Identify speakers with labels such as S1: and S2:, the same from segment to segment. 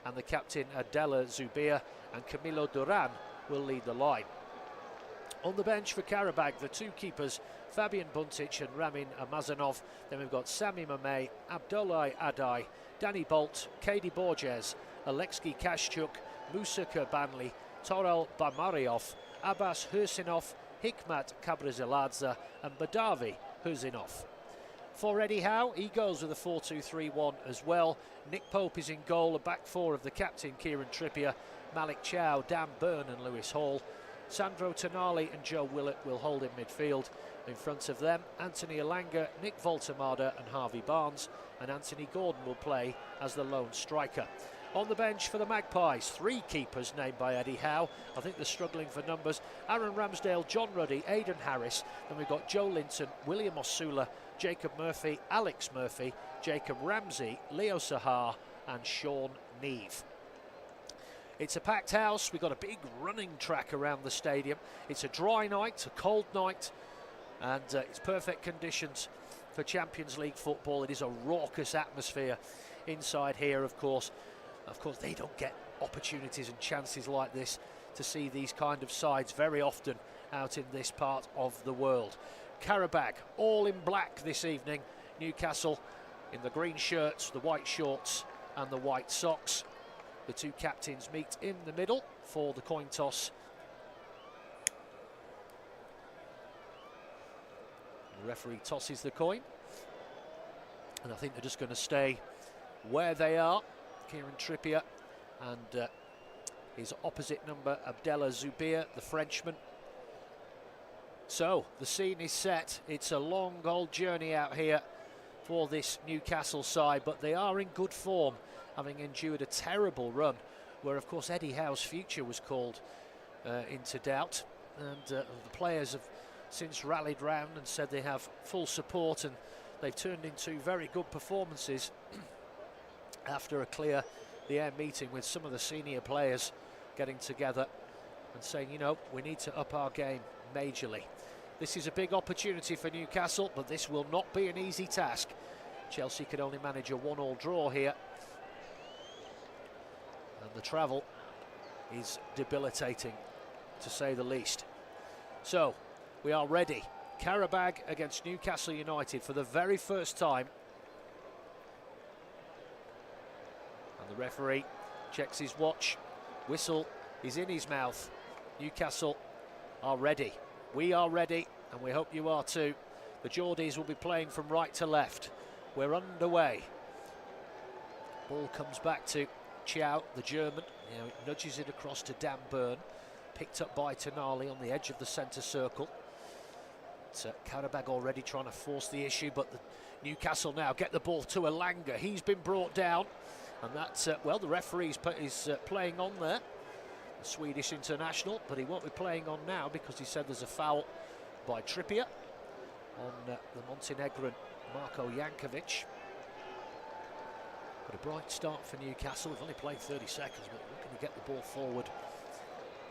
S1: and the captain Adela Zubir and Camilo Duran will lead the line. On the bench for Qarabag, the two keepers, Fabian Buntic and Ramin Amazanov. Then we've got Sami Mameh, Abdoulaye Adai, Danny Bolt, Kady Borges, Alexei Kashchuk, Musa Kurbanli, Torel Bamariov, Abbas Hursinov, Hikmat Kabrizeladze and Badavi Husinov. For Eddie Howe, he goes with a 4-2-3-1 as well. Nick Pope is in goal, a back four of the captain Kieran Trippier, Malik Chow, Dan Burn and Lewis Hall. Sandro Tonali and Joe Willett will hold in midfield. In front of them, Anthony Elanga, Nick Voltemade and Harvey Barnes, and Anthony Gordon will play as the lone striker. On the bench for the Magpies, three keepers named by Eddie Howe. I think they're struggling for numbers. Aaron Ramsdale, John Ruddy, Aidan Harris. Then we've got Joe Linton, William Osula, Jacob Murphy, Alex Murphy, Jacob Ramsey, Leo Sahar and Sean Neve. It's a packed house. We've got a big running track around the stadium. It's a dry night, a cold night, and it's perfect conditions for Champions League football. It is a raucous atmosphere inside here, of course. Of course, they don't get opportunities and chances like this to see these kind of sides very often out in this part of the world. Qarabag, all in black this evening. Newcastle in the green shirts, the white shorts and the white socks. The two captains meet in the middle for the coin toss. The referee tosses the coin. And I think they're just going to stay where they are. Kieran Trippier and his opposite number, Abdallah Zubir, the Frenchman. So, the scene is set. It's a long old journey out here for this Newcastle side, but they are in good form, having endured a terrible run where, of course, Eddie Howe's future was called into doubt. And the players have since rallied round and said they have full support, and they've turned into very good performances after a clear the air meeting with some of the senior players getting together and saying, you know, we need to up our game majorly. This is a big opportunity for Newcastle, but this will not be an easy task. Chelsea could only manage a 1-1 draw here. And the travel is debilitating, to say the least. So, we are ready. Qarabag against Newcastle United for the very first time. And the referee checks his watch. Whistle is in his mouth. Newcastle are ready. We are ready, and we hope you are too. The Geordies will be playing from right to left. We're underway. Ball comes back to Chow, the German. You know, nudges it across to Dan Burn. Picked up by Tonali on the edge of the centre circle. Qarabag already trying to force the issue, but the Newcastle now get the ball to Elanga. He's been brought down, and that's, well, the referee is playing on there. The Swedish international, but he won't be playing on now because he said there's a foul by Trippier on the Montenegrin Marko Jankovic. But a bright start for Newcastle. They've only played 30 seconds, but looking to get the ball forward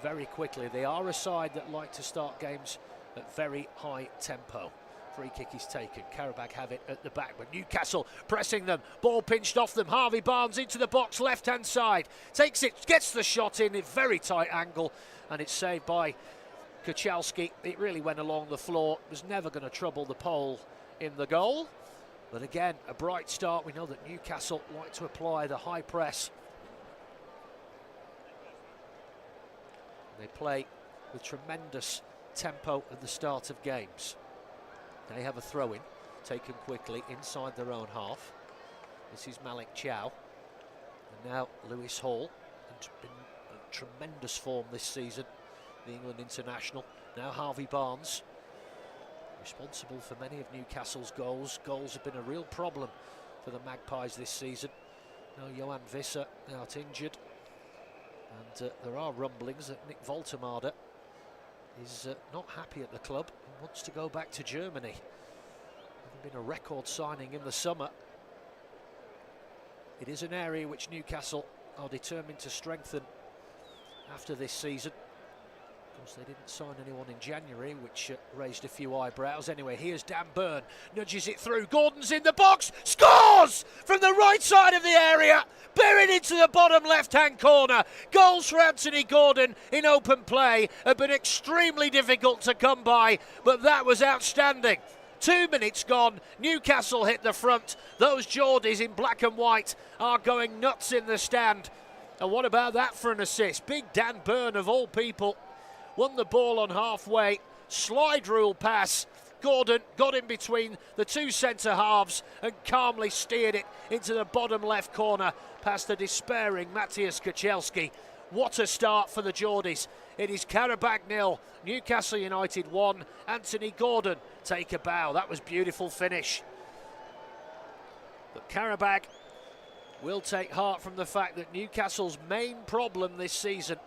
S1: very quickly. They are a side that like to start games at very high tempo. Free kick is taken. Qarabag have it at the back, but Newcastle pressing them. Ball pinched off them. Harvey Barnes into the box, left-hand side. Takes it, gets the shot in a very tight angle, and it's saved by Kuchalski. It really went along the floor. Was never going to trouble the pole in the goal. But again, a bright start. We know that Newcastle like to apply the high press. They play with tremendous tempo at the start of games. They have a throw-in, taken quickly inside their own half. This is Malik Chow. And now Lewis Hall, who's been in tremendous form this season, the England international. Now Harvey Barnes, responsible for many of Newcastle's goals. Goals have been a real problem for the Magpies this season. Now Johan Visser out injured. And there are rumblings that Nick Voltemade is not happy at the club and wants to go back to Germany. Having been a record signing in the summer. It is an area which Newcastle are determined to strengthen after this season. Of course, they didn't sign anyone in January, which raised a few eyebrows. Anyway, here's Dan Burn, nudges it through. Gordon's in the box, scores from the right side of the area. buried into the bottom left-hand corner. Goals for Anthony Gordon in open play have been extremely difficult to come by, but that was outstanding. 2 minutes gone, Newcastle hit the front. Those Geordies in black and white are going nuts in the stand. And what about that for an assist? Big Dan Burn, of all people, won the ball on halfway. Slide rule pass. Gordon got in between the two centre halves and calmly steered it into the bottom left corner past the despairing Matthias Kaczewski. What a start for the Geordies. It is Qarabag 0, Newcastle United 1. Anthony Gordon take a bow. That was beautiful finish. But Qarabag will take heart from the fact that Newcastle's main problem this season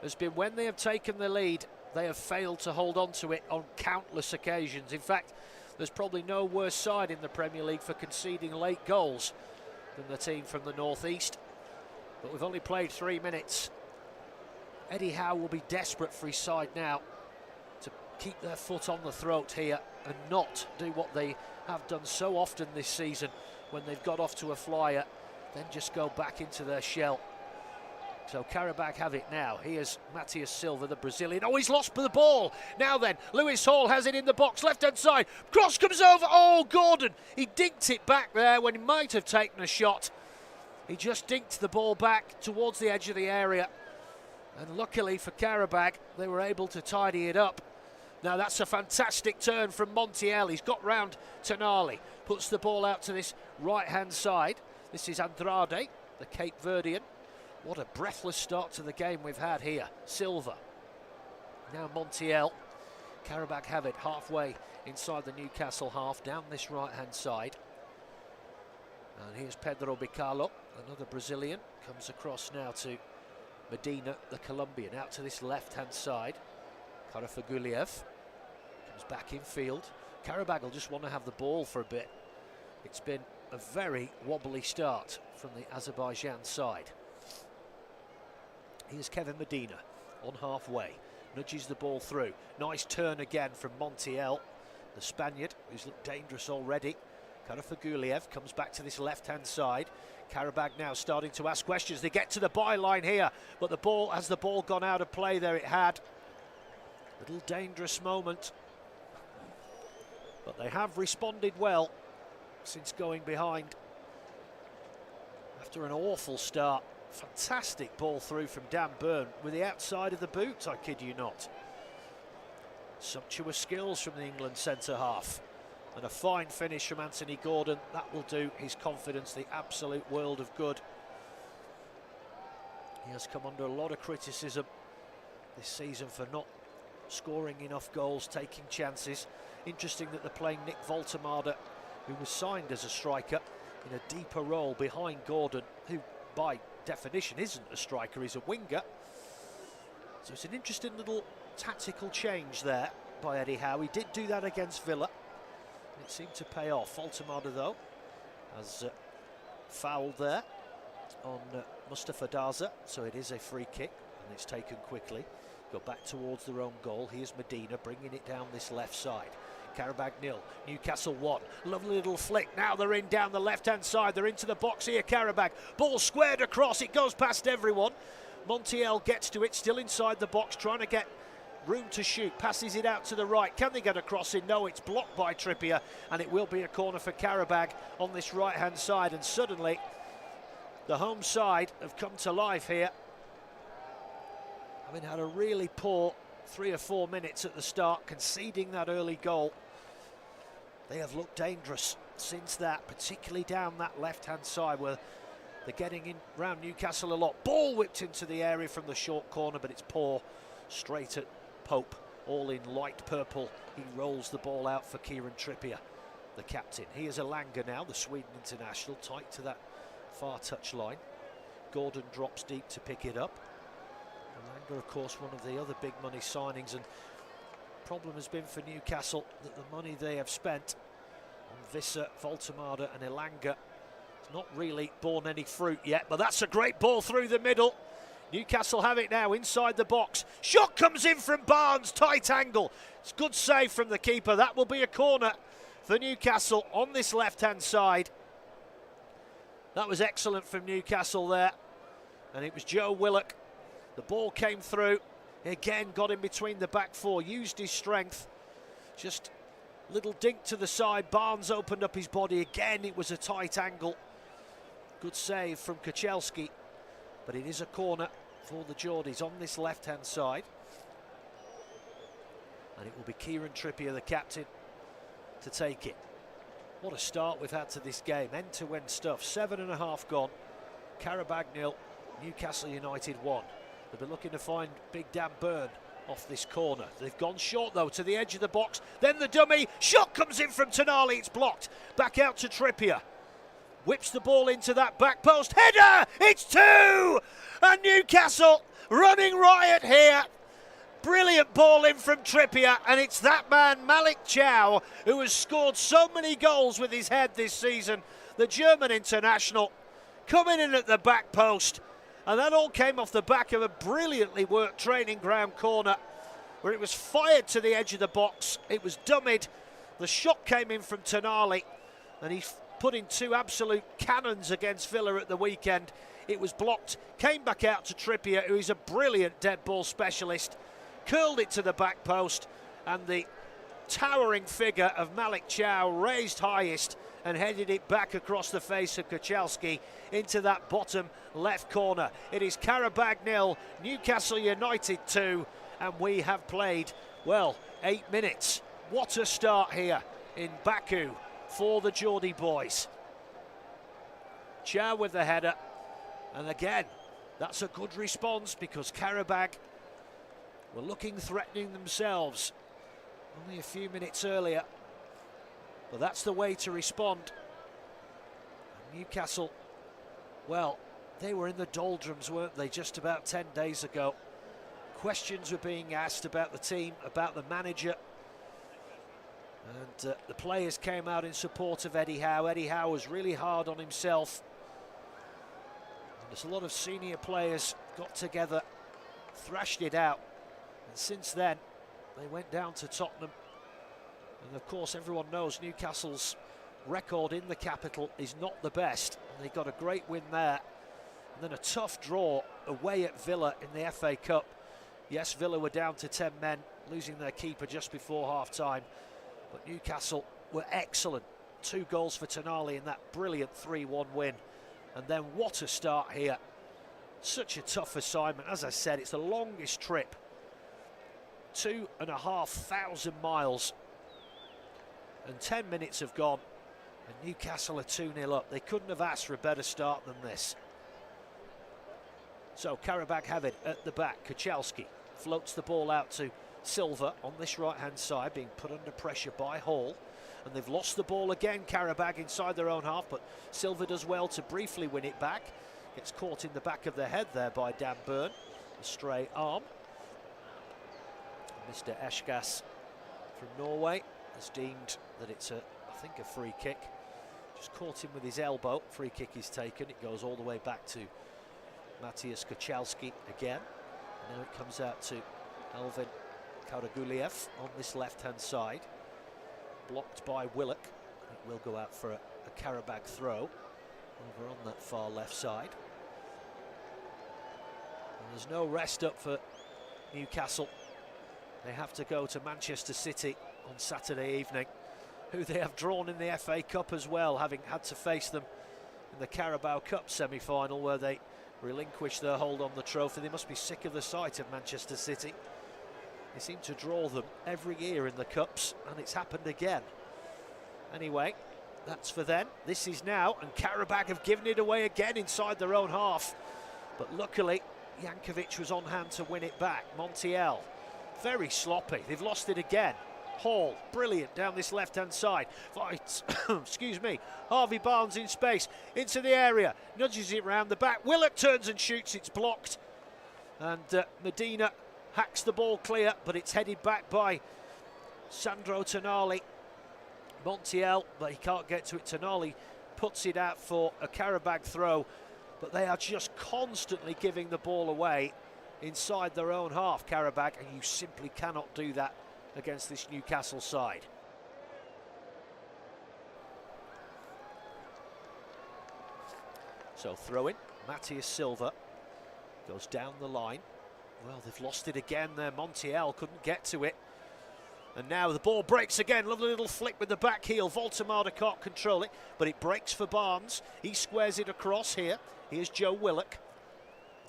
S1: has been when they have taken the lead, they have failed to hold on to it on countless occasions. In fact, there's probably no worse side in the Premier League for conceding late goals than the team from the northeast. But we've only played 3 minutes. Eddie Howe will be desperate for his side now to keep their foot on the throat here and not do what they have done so often this season when they've got off to a flyer, then just go back into their shell. So Qarabag have it now. Here's Matias Silva, the Brazilian. Oh, he's lost the ball. Now then, Lewis Hall has it in the box, left-hand side. Cross comes over. Oh, Gordon. He dinked it back there when he might have taken a shot. He just dinked the ball back towards the edge of the area. And luckily for Qarabag, they were able to tidy it up. Now that's a fantastic turn from Montiel. He's got round Tonali. Puts the ball out to this right-hand side. This is Andrade, the Cape Verdean. What a breathless start to the game we've had here. Silva. Now Montiel. Qarabag have it halfway inside the Newcastle half, down this right-hand side. And here's Pedro Bicalo, another Brazilian. Comes across now to Medina, the Colombian, out to this left-hand side. Karafaguliev comes back in field. Qarabag will just want to have the ball for a bit. It's been a very wobbly start from the Azerbaijan side. Here's Kevin Medina on halfway, nudges the ball through. Nice turn again from Montiel, the Spaniard, who's looked dangerous already. Karafaguliev comes back to this left-hand side. Qarabag now starting to ask questions. They get to the byline here, but the ball, has the ball gone out of play there? It had. Little dangerous moment. But they have responded well since going behind after an awful start. Fantastic ball through from Dan Burn with the outside of the boot, I kid you not. Sumptuous skills from the England centre-half. And a fine finish from Anthony Gordon. That will do his confidence the absolute world of good. He has come under a lot of criticism this season for not scoring enough goals, taking chances. Interesting that they're playing Nick Voltemade, who was signed as a striker, in a deeper role behind Gordon, who by definition isn't a striker, he's a winger. So it's an interesting little tactical change there by Eddie Howe. He did do that against Villa. It seemed to pay off. Voltemade, though, has fouled there on Mustafa Daza, so it is a free kick, and it's taken quickly. Go back towards their own goal. Here's Medina bringing it down this left side. Qarabag 0, Newcastle 1. Lovely little flick. Now they're in down the left-hand side. They're into the box here, Qarabag. Ball squared across. It goes past everyone. Montiel gets to it, still inside the box, trying to get room to shoot, passes it out to the right. Can they get a cross in? No, it's blocked by Trippier, and it will be a corner for Qarabag on this right-hand side. And suddenly, the home side have come to life here. Having had a really poor 3 or 4 minutes at the start, conceding that early goal, they have looked dangerous since that, particularly down that left-hand side where they're getting in round Newcastle a lot. Ball whipped into the area from the short corner, but it's poor, straight at Pope, all in light purple. He rolls the ball out for Kieran Trippier, the captain. Here's Elanga now, the Sweden international, tight to that far touch line. Gordon drops deep to pick it up. Elanga, of course, one of the other big money signings, and problem has been for Newcastle that the money they have spent on Visser, Voltemade and Elanga has not really borne any fruit yet, but that's a great ball through the middle. Newcastle have it now inside the box. Shot comes in from Barnes, tight angle. It's good save from the keeper. That will be a corner for Newcastle on this left-hand side. That was excellent from Newcastle there. And it was Joe Willock. The ball came through. He again got in between the back four, used his strength. Just little dink to the side. Barnes opened up his body again. It was a tight angle. Good save from Kachelski. But it is a corner for the Geordies on this left-hand side. And it will be Kieran Trippier, the captain, to take it. What a start we've had to this game. End-to-end stuff. 7.5 gone. Qarabag 0. Newcastle United 1. They'll be looking to find Big Dan Burn off this corner. They've gone short though to the edge of the box. Then the dummy shot comes in from Tonali. It's blocked. Back out to Trippier. Whips the ball into that back post. Header! It's 2! And Newcastle running riot here. Brilliant ball in from Trippier, and it's that man Malik Chow who has scored so many goals with his head this season. The German international coming in at the back post, and that all came off the back of a brilliantly worked training ground corner where it was fired to the edge of the box. It was dummied. The shot came in from Tonali, and he put in 2 absolute cannons against Villa at the weekend. It was blocked, came back out to Trippier, who is a brilliant dead ball specialist. Curled it to the back post, and the towering figure of Malik Chow raised highest and headed it back across the face of Kachelski into that bottom left corner. It is Qarabag 0, Newcastle United 2, and we have played, well, 8 minutes. What a start here in Baku for the Geordie boys. Chow with the header, and again, that's a good response because Qarabag were looking threatening themselves only a few minutes earlier, but that's the way to respond. And Newcastle, well, they were in the doldrums, weren't they, just about 10 days ago. Questions were being asked about the team, about the manager, and the players came out in support of Eddie Howe. Eddie Howe was really hard on himself, and there's a lot of senior players got together, thrashed it out. And since then, they went down to Tottenham. And of course, everyone knows Newcastle's record in the capital is not the best. And they got a great win there. And then a tough draw away at Villa in the FA Cup. Yes, Villa were down to 10 men, losing their keeper just before half-time. But Newcastle were excellent. 2 goals for Tonali in that brilliant 3-1 win. And then what a start here. Such a tough assignment. As I said, it's the longest trip. 2,500 miles, and 10 minutes have gone, and Newcastle are 2-0 up. They couldn't have asked for a better start than this. So Qarabag have it at the back. Kachelski floats the ball out to Silva on this right-hand side, being put under pressure by Hall, and they've lost the ball again, Qarabag, inside their own half, but Silva does well to briefly win it back. Gets caught in the back of the head there by Dan Burn, a stray arm. Mr. Eshkas from Norway has deemed that it's I think a free kick. Just caught him with his elbow. Free kick is taken. It goes all the way back to Matthias Kachelski again. And now it comes out to Elvin Karaguliev on this left-hand side. Blocked by Willock. It will go out for a Qarabag throw over on that far left side. And there's no rest up for Newcastle. They have to go to Manchester City on Saturday evening, who they have drawn in the FA Cup as well, having had to face them in the Carabao Cup semi-final where they relinquished their hold on the trophy. They must be sick of the sight of Manchester City. They seem to draw them every year in the Cups, and it's happened again. Anyway, that's for them. This is now, and Qarabag have given it away again inside their own half. But luckily, Jankovic was on hand to win it back. Montiel, very sloppy. They've lost it again. Hall, brilliant down this left-hand side. Fights, excuse me, Harvey Barnes in space, into the area, nudges it round the back. Willock turns and shoots, it's blocked. And Medina hacks the ball clear, but it's headed back by Sandro Tonali. Montiel, but he can't get to it. Tonali puts it out for a Qarabag throw, but they are just constantly giving the ball away inside their own half, Qarabag, and you simply cannot do that against this Newcastle side. So throw in, Matthias Silva goes down the line. Well, they've lost it again there. Montiel couldn't get to it. And now the ball breaks again. Lovely little flick with the back heel. Voltemade can't control it, but it breaks for Barnes. He squares it across here. Here's Joe Willock.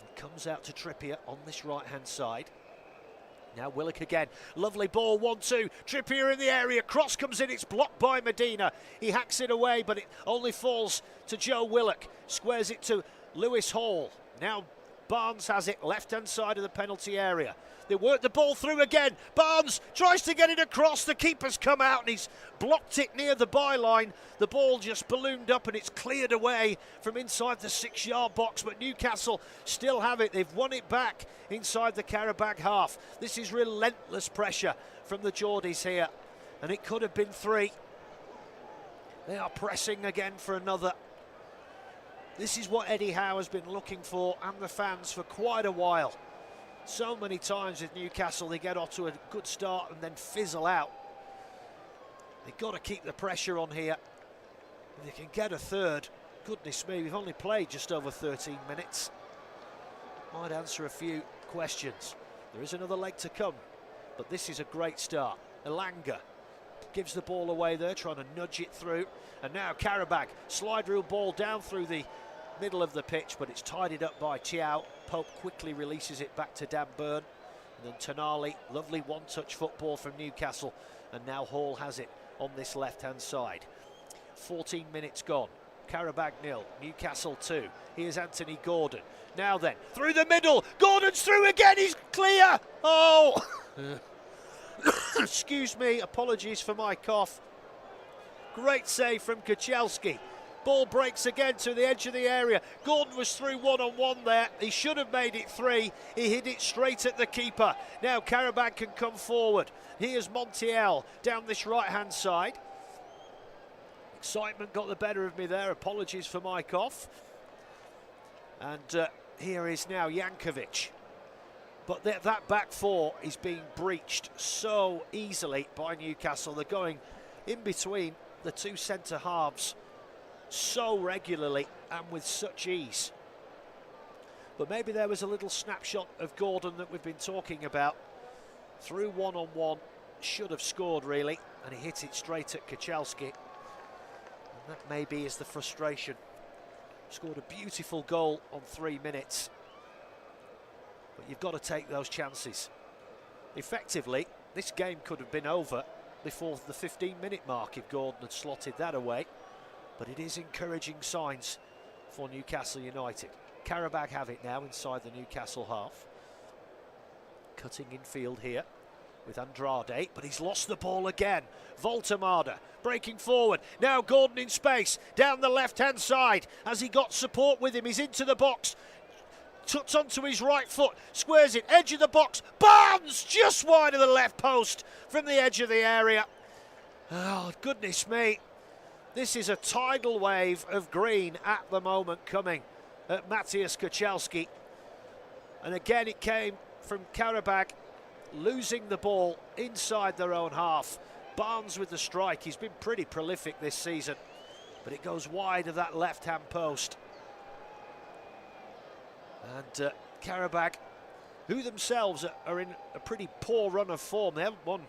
S1: He comes out to Trippier on this right-hand side. Now Willock again. Lovely ball, 1-2. Trippier in the area. Cross comes in. It's blocked by Medina. He hacks it away, but it only falls to Joe Willock. Squares it to Lewis Hall. Now Barnes has it, left-hand side of the penalty area. They work the ball through again. Barnes tries to get it across. The keeper's come out and he's blocked it near the byline. The ball just ballooned up and it's cleared away from inside the 6-yard box. But Newcastle still have it. They've won it back inside the Qarabag half. This is relentless pressure from the Geordies here. And it could have been 3. They are pressing again for another. This is what Eddie Howe has been looking for, and the fans, for quite a while. So many times with Newcastle they get off to a good start and then fizzle out. They've got to keep the pressure on here. If they can get a third, goodness me, we've only played just over 13 minutes. Might answer a few questions. There is another leg to come, but this is a great start. Elanga gives the ball away there, trying to nudge it through. And now Qarabag, slide rule ball down through the middle of the pitch, but it's tidied up by Chiao. Pope quickly releases it back to Dan Burn. And then Tonali, lovely one-touch football from Newcastle. And now Hall has it on this left-hand side. 14 minutes gone. Qarabag 0, Newcastle 2. Here's Anthony Gordon. Now then, through the middle. Gordon's through again, he's clear. Oh! Excuse me, apologies for my cough. Great save from Kuchelski. Ball breaks again to the edge of the area. Gordon was through one-on-one there. He should have made it 3. He hit it straight at the keeper. Now Qarabag can come forward. Here's Montiel down this right-hand side. Excitement got the better of me there. Apologies for my cough. And here is now Jankovic. But that back 4 is being breached so easily by Newcastle. They're going in between the 2 centre halves so regularly and with such ease. But maybe there was a little snapshot of Gordon that we've been talking about. Through one-on-one, should have scored really, and he hit it straight at Kuchelski. And that maybe is the frustration. Scored a beautiful goal on 3 minutes. But you've got to take those chances. Effectively, this game could have been over before the 15-minute mark if Gordon had slotted that away. But it is encouraging signs for Newcastle United. Qarabag have it now inside the Newcastle half. Cutting infield here with Andrade, but he's lost the ball again. Voltemade breaking forward. Now Gordon in space, down the left-hand side. Has he got support with him? He's into the box. Tucks onto his right foot, squares it, edge of the box. Barnes just wide of the left post from the edge of the area. Oh, goodness me. This is a tidal wave of green at the moment coming at Matthias Kuchelski. And again it came from Qarabag losing the ball inside their own half. Barnes with the strike. He's been pretty prolific this season, but it goes wide of that left-hand post. And Qarabag, who themselves are in a pretty poor run of form. They haven't won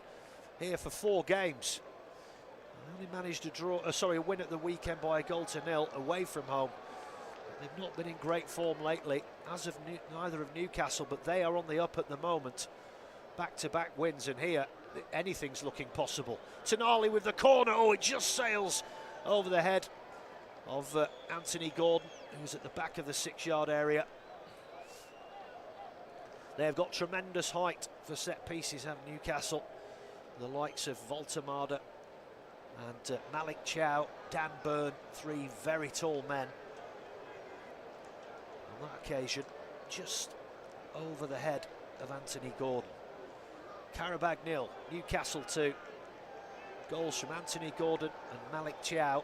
S1: here for 4 games. They only managed to a win at the weekend by a 1-0 away from home. They've not been in great form lately, as of neither of Newcastle, but they are on the up at the moment. Back-to-back wins, and here anything's looking possible. Tonali with the corner. Oh, it just sails over the head of Anthony Gordon, who's at the back of the 6-yard area. They've got tremendous height for set pieces, have Newcastle. The likes of Voltemade and Malik Chow, Dan Burn, 3 very tall men. On that occasion, just over the head of Anthony Gordon. Qarabag 0, Newcastle 2. Goals from Anthony Gordon and Malik Chow.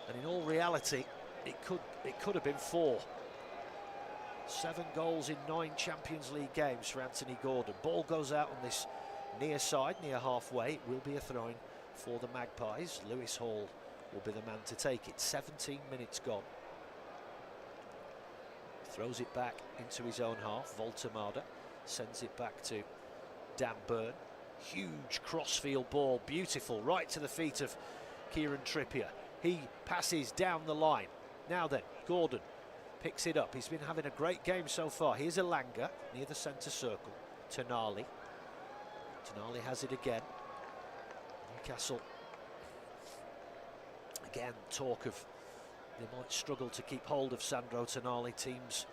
S1: And in all reality, it could have been 4. 7 goals in 9 Champions League games for Anthony Gordon. Ball goes out on this near side, near halfway. It will be a throw-in for the Magpies. Lewis Hall will be the man to take it. 17 minutes gone. Throws it back into his own half. Voltemada sends it back to Dan Burn. Huge crossfield ball, beautiful, right to the feet of Kieran Trippier. He passes down the line. Now then, Gordon picks it up. He's been having a great game so far. Here's Elanga near the centre circle. Tonali. Tonali has it again. Newcastle. Again, talk of they might struggle to keep hold of Sandro Tonali. Teams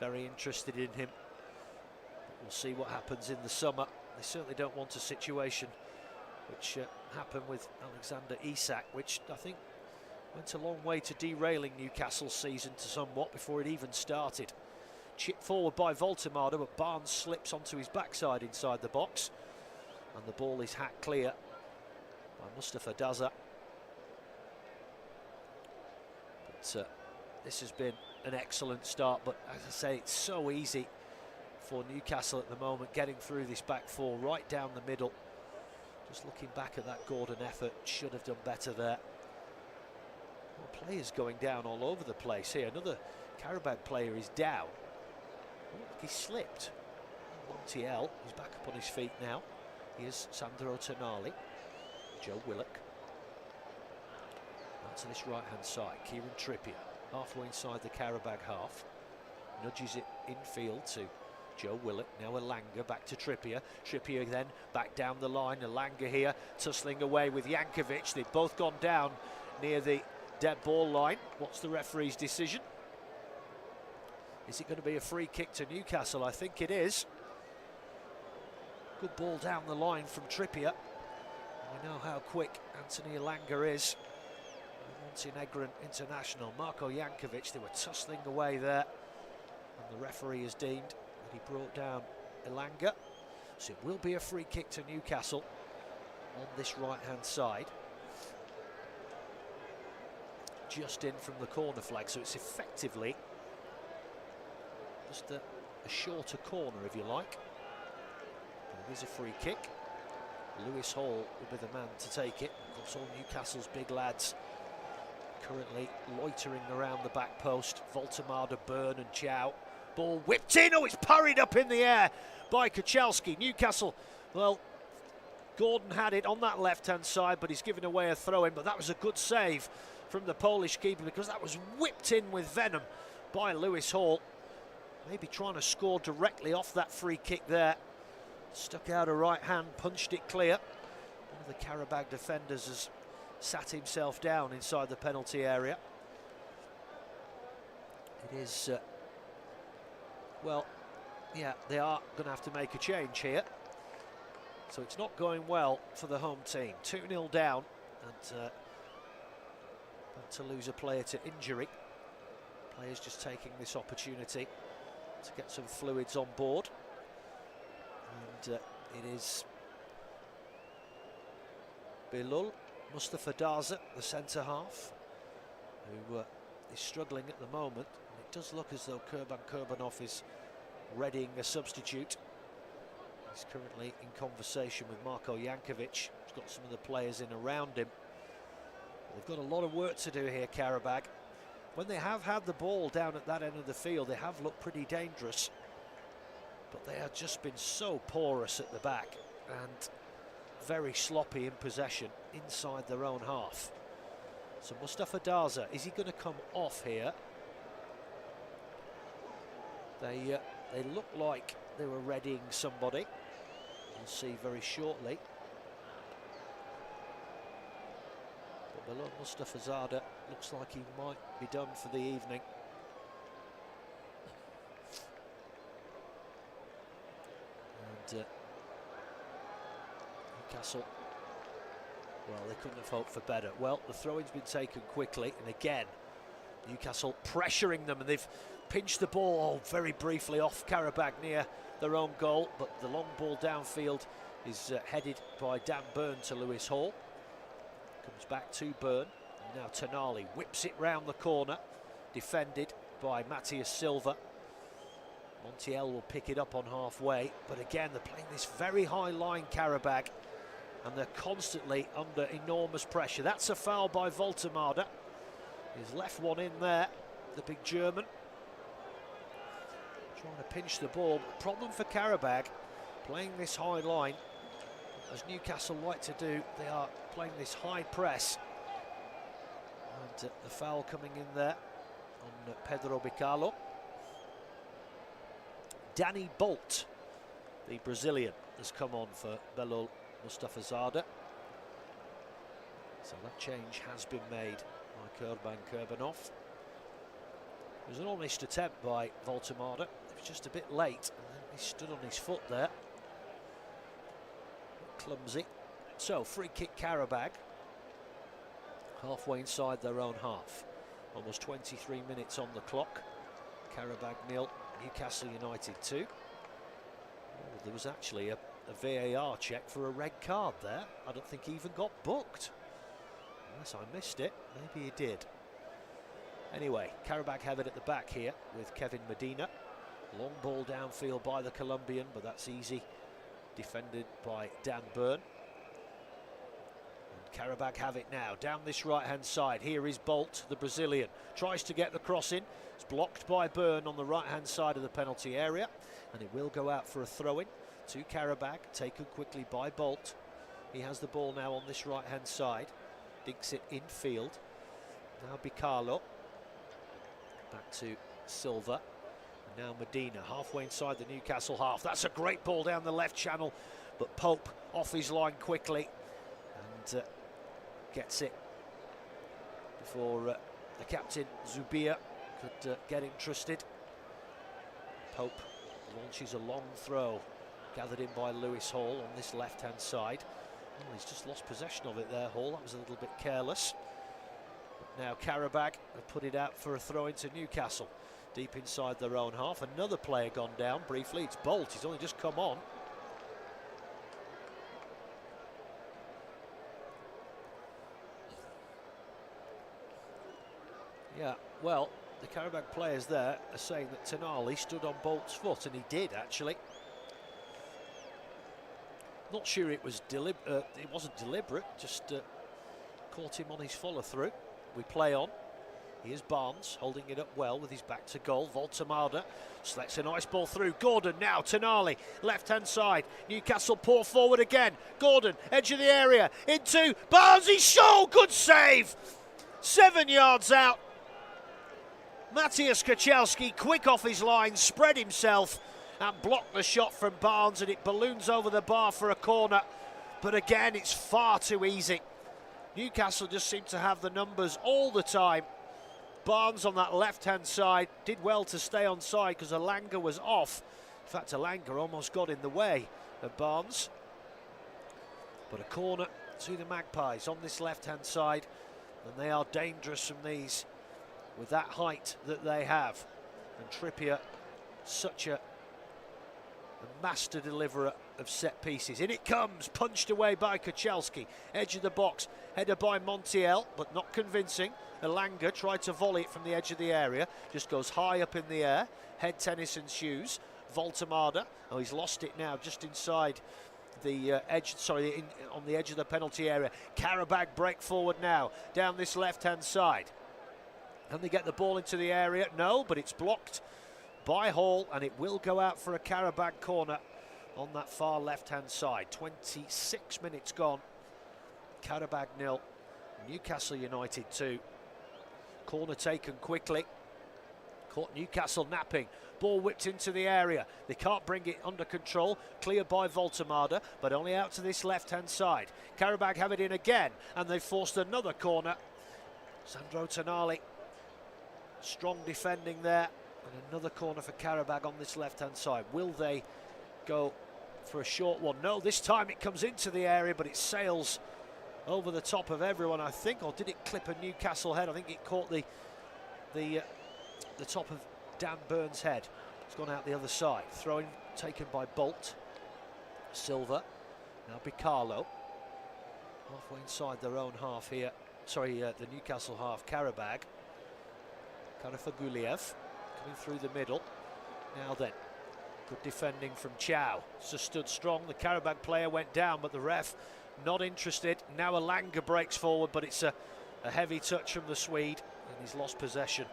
S1: very interested in him. But we'll see what happens in the summer. They certainly don't want a situation which happened with Alexander Isak, which I think went a long way to derailing Newcastle's season to somewhat before it even started. Chipped forward by Voltemada, but Barnes slips onto his backside inside the box. And the ball is hacked clear by Mustafa Daza. But this has been an excellent start, but as I say, it's so easy for Newcastle at the moment, getting through this back four right down the middle. Just looking back at that Gordon effort, should have done better there. Well, players going down all over the place here. Another Qarabag player is down. Oh, look, he slipped. Montiel, he's back up on his feet now. Here's Sandro Tonali. Joe Willock. Out to this right-hand side. Kieran Trippier, halfway inside the Qarabag half. Nudges it infield to Joe Willock. Now Elanga back to Trippier. Trippier then back down the line. Elanga here tussling away with Jankovic. They've both gone down near the dead ball line. What's the referee's decision? Is it going to be a free kick to Newcastle? I think it is. Good ball down the line from Trippier. We know how quick Anthony Elanga is. Montenegrin international. Marko Jankovic, they were tussling away there. And the referee has deemed that he brought down Elanga. So it will be a free kick to Newcastle on this right-hand side. Just in from the corner flag, so it's effectively just a shorter corner, if you like. It is a free kick. Lewis Hall will be the man to take it. Of course, all Newcastle's big lads currently loitering around the back post. Voltemada, Burn and Chow. Ball whipped in. Oh, it's parried up in the air by Kuchelski. Newcastle, well, Gordon had it on that left-hand side, but he's given away a throw-in. But that was a good save from the Polish keeper, because that was whipped in with venom by Lewis Hall. Maybe trying to score directly off that free kick there. Stuck out a right hand, punched it clear. One of the Qarabag defenders has sat himself down inside the penalty area. It is, well, yeah, they are going to have to make a change here. So it's not going well for the home team. 2-0 down, and about to lose a player to injury. Players just taking this opportunity to get some fluids on board. And it is Bilal Mustafa Daza, the centre half, who is struggling at the moment. And it does look as though Kurban Kurbanov is readying a substitute. He's currently in conversation with Marko Jankovic. He's got some of the players in around him. They've got a lot of work to do here, Qarabag. When they have had the ball down at that end of the field, they have looked pretty dangerous. But they have just been so porous at the back and very sloppy in possession inside their own half. So Mustafa Daza, is he going to come off here? They look like they were readying somebody. We'll see very shortly. But below Mustafa Zada, looks like he might be done for the evening. And Newcastle, well, they couldn't have hoped for better. Well, the throw-in's been taken quickly, and again, Newcastle pressuring them, and they've pinched the ball very briefly off Qarabag near their own goal, but the long ball downfield is headed by Dan Burn to Lewis Hall. Comes back to Burn. Now Tonali whips it round the corner, defended by Matthias Silva. Montiel will pick it up on halfway, but again they're playing this very high line, Qarabag, and they're constantly under enormous pressure. That's a foul by Voltemada. He's left one in there, the big German. trying to pinch the ball. Problem for Qarabag, playing this high line, as Newcastle like to do. They are playing this high press. And the foul coming in there on Pedro Bicalo. Danny Bolt, the Brazilian, has come on for Belal Mustafazadeh. So that change has been made by Kurban Kurbanov. It was an honest attempt by Voltemada. It was just a bit late, and then he stood on his foot there. Clumsy. So, free kick Qarabag. Halfway inside their own half. Almost 23 minutes on the clock. Qarabag 0, Newcastle United 2. Oh, there was actually a VAR check for a red card there. I don't think he even got booked. Unless I missed it, maybe he did. Anyway, Qarabag have it at the back here with Kevin Medina. Long ball downfield by the Colombian, but that's easy. Defended by Dan Burn. And Qarabag have it now, down this right-hand side. Here is Bolt, the Brazilian. Tries to get the cross in. It's blocked by Burn on the right-hand side of the penalty area. And it will go out for a throw-in to Qarabag, taken quickly by Bolt. He has the ball now on this right-hand side. Dinks it infield. Now Bicalo. Back to Silva. And now Medina, halfway inside the Newcastle half. That's a great ball down the left channel, but Pope off his line quickly and gets it before the captain Zubia could get interested. Pope launches a long throw, gathered in by Lewis Hall on this left-hand side. Oh, he's just lost possession of it there, Hall. That was a little bit careless. But now Qarabag have put it out for a throw into Newcastle. Deep inside their own half. Another player gone down briefly. It's Bolt. He's only just come on. Yeah, well, the Qarabag players there are saying that Tonali stood on Bolt's foot, and he did actually. Not sure it was it wasn't deliberate, just caught him on his follow-through. We play on. Here's Barnes holding it up well with his back to goal. Voltemada selects a nice ball through. Gordon now, Tonali, left-hand side. Newcastle pour forward again. Gordon, edge of the area, into Barnes, he's shot, good save! 7 yards out. Matthias Kaczewski, quick off his line, spread himself and blocked the shot from Barnes, and it balloons over the bar for a corner. But again, it's far too easy. Newcastle just seem to have the numbers all the time. Barnes on that left-hand side did well to stay on side because Alanga was off. In fact, Alanga almost got in the way of Barnes. But a corner to the Magpies on this left-hand side, and they are dangerous from these with that height that they have. And Trippier, such a master deliverer of set pieces. In it comes, punched away by Kaczewski. Edge of the box, headed by Montiel, but not convincing. Alanga tried to volley it from the edge of the area, just goes high up in the air. Head tennis and shoes. Voltemada, oh, he's lost it now, just inside the edge, sorry, on the edge of the penalty area. Qarabag break forward now, down this left-hand side. Can they get the ball into the area? No, but it's blocked by Hall, and it will go out for a Qarabag corner on that far left-hand side. 26 minutes gone. Qarabag 0, Newcastle United 2. Corner taken quickly. Caught Newcastle napping. Ball whipped into the area. They can't bring it under control. Cleared by Voltemada, but only out to this left-hand side. Qarabag have it in again, and they've forced another corner. Sandro Tonali, strong defending there. And another corner for Qarabag on this left-hand side. Will they go for a short one? No, this time it comes into the area, but it sails over the top of everyone, I think. Or did it clip a Newcastle head? I think it caught the top of Dan Burns' head. It's gone out the other side. Throwing taken by Bolt. Silva. Now Bicalo. Halfway inside their own half here. Sorry, the Newcastle half. Qarabag. Karafaguliev. Coming through the middle. Now then, good defending from Chow. Just stood strong. The Qarabag player went down, but the ref not interested. Now Alanga breaks forward, but it's a heavy touch from the Swede, and he's lost possession.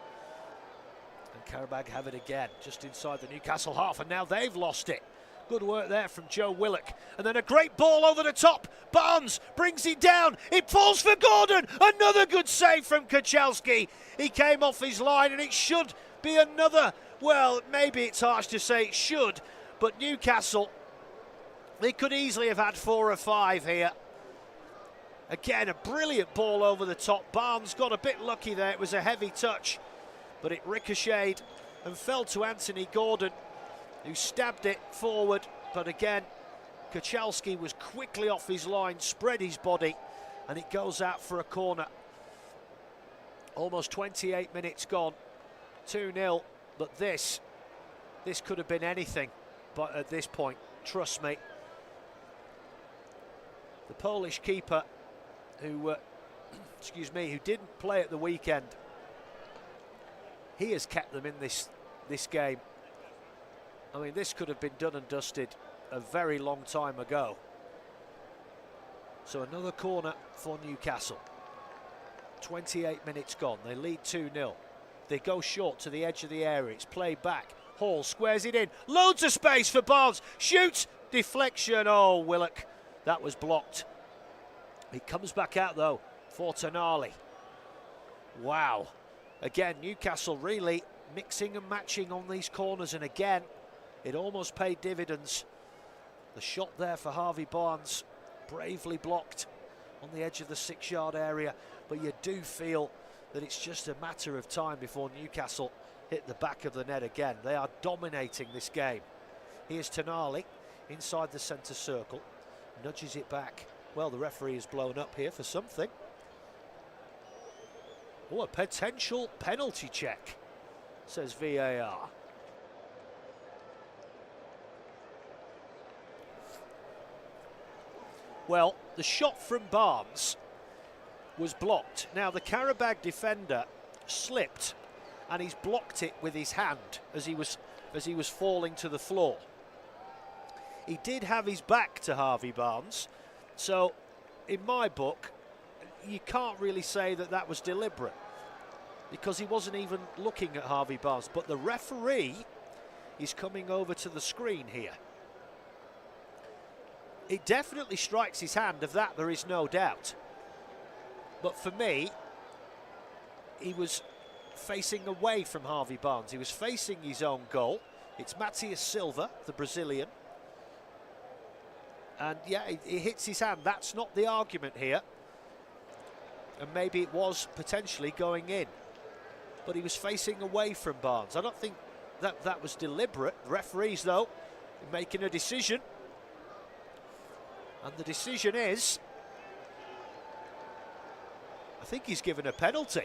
S1: And Qarabag have it again, just inside the Newcastle half, and now they've lost it. Good work there from Joe Willock. And then a great ball over the top. Barnes brings it down. It falls for Gordon. Another good save from Kachalski. He came off his line, and it should be another, well, maybe it's harsh to say it should, but Newcastle, they could easily have had 4 or 5 here. Again, a brilliant ball over the top. Barnes got a bit lucky there. It was a heavy touch, but it ricocheted and fell to Anthony Gordon, who stabbed it forward. But again, Kachalski was quickly off his line, spread his body, and it goes out for a corner. Almost 28 minutes gone, 2-0, but this could have been anything. But at this point, trust me, the Polish keeper, who who didn't play at the weekend, he has kept them in this game. I mean, this could have been done and dusted a very long time ago. So another corner for Newcastle. 28 minutes gone. They lead 2-0. They go short to the edge of the area. It's played back. Hall squares it in. Loads of space for Barnes. Shoots. Deflection. Oh, Willock. That was blocked. He comes back out, though, for Tonali. Wow. Again, Newcastle really mixing and matching on these corners. And again, it almost paid dividends. The shot there for Harvey Barnes, bravely blocked on the edge of the 6-yard area. But you do feel that it's just a matter of time before Newcastle hit the back of the net again. They are dominating this game. Here's Tonali inside the centre circle, nudges it back. Well, the referee is blown up here for something. Oh, a potential penalty check, says VAR. Well, the shot from Barnes was blocked. Now, the Qarabag defender slipped, and he's blocked it with his hand as he was falling to the floor. He did have his back to Harvey Barnes, so in my book, you can't really say that that was deliberate, because he wasn't even looking at Harvey Barnes. But the referee is coming over to the screen here. It definitely strikes his hand, of that there is no doubt. But for me, he was facing away from Harvey Barnes. He was facing his own goal. It's Matías Silva, the Brazilian. And yeah, he hits his hand. That's not the argument here. And maybe it was potentially going in. But he was facing away from Barnes. I don't think that was deliberate. The referees, though, making a decision. And the decision is, I think he's given a penalty.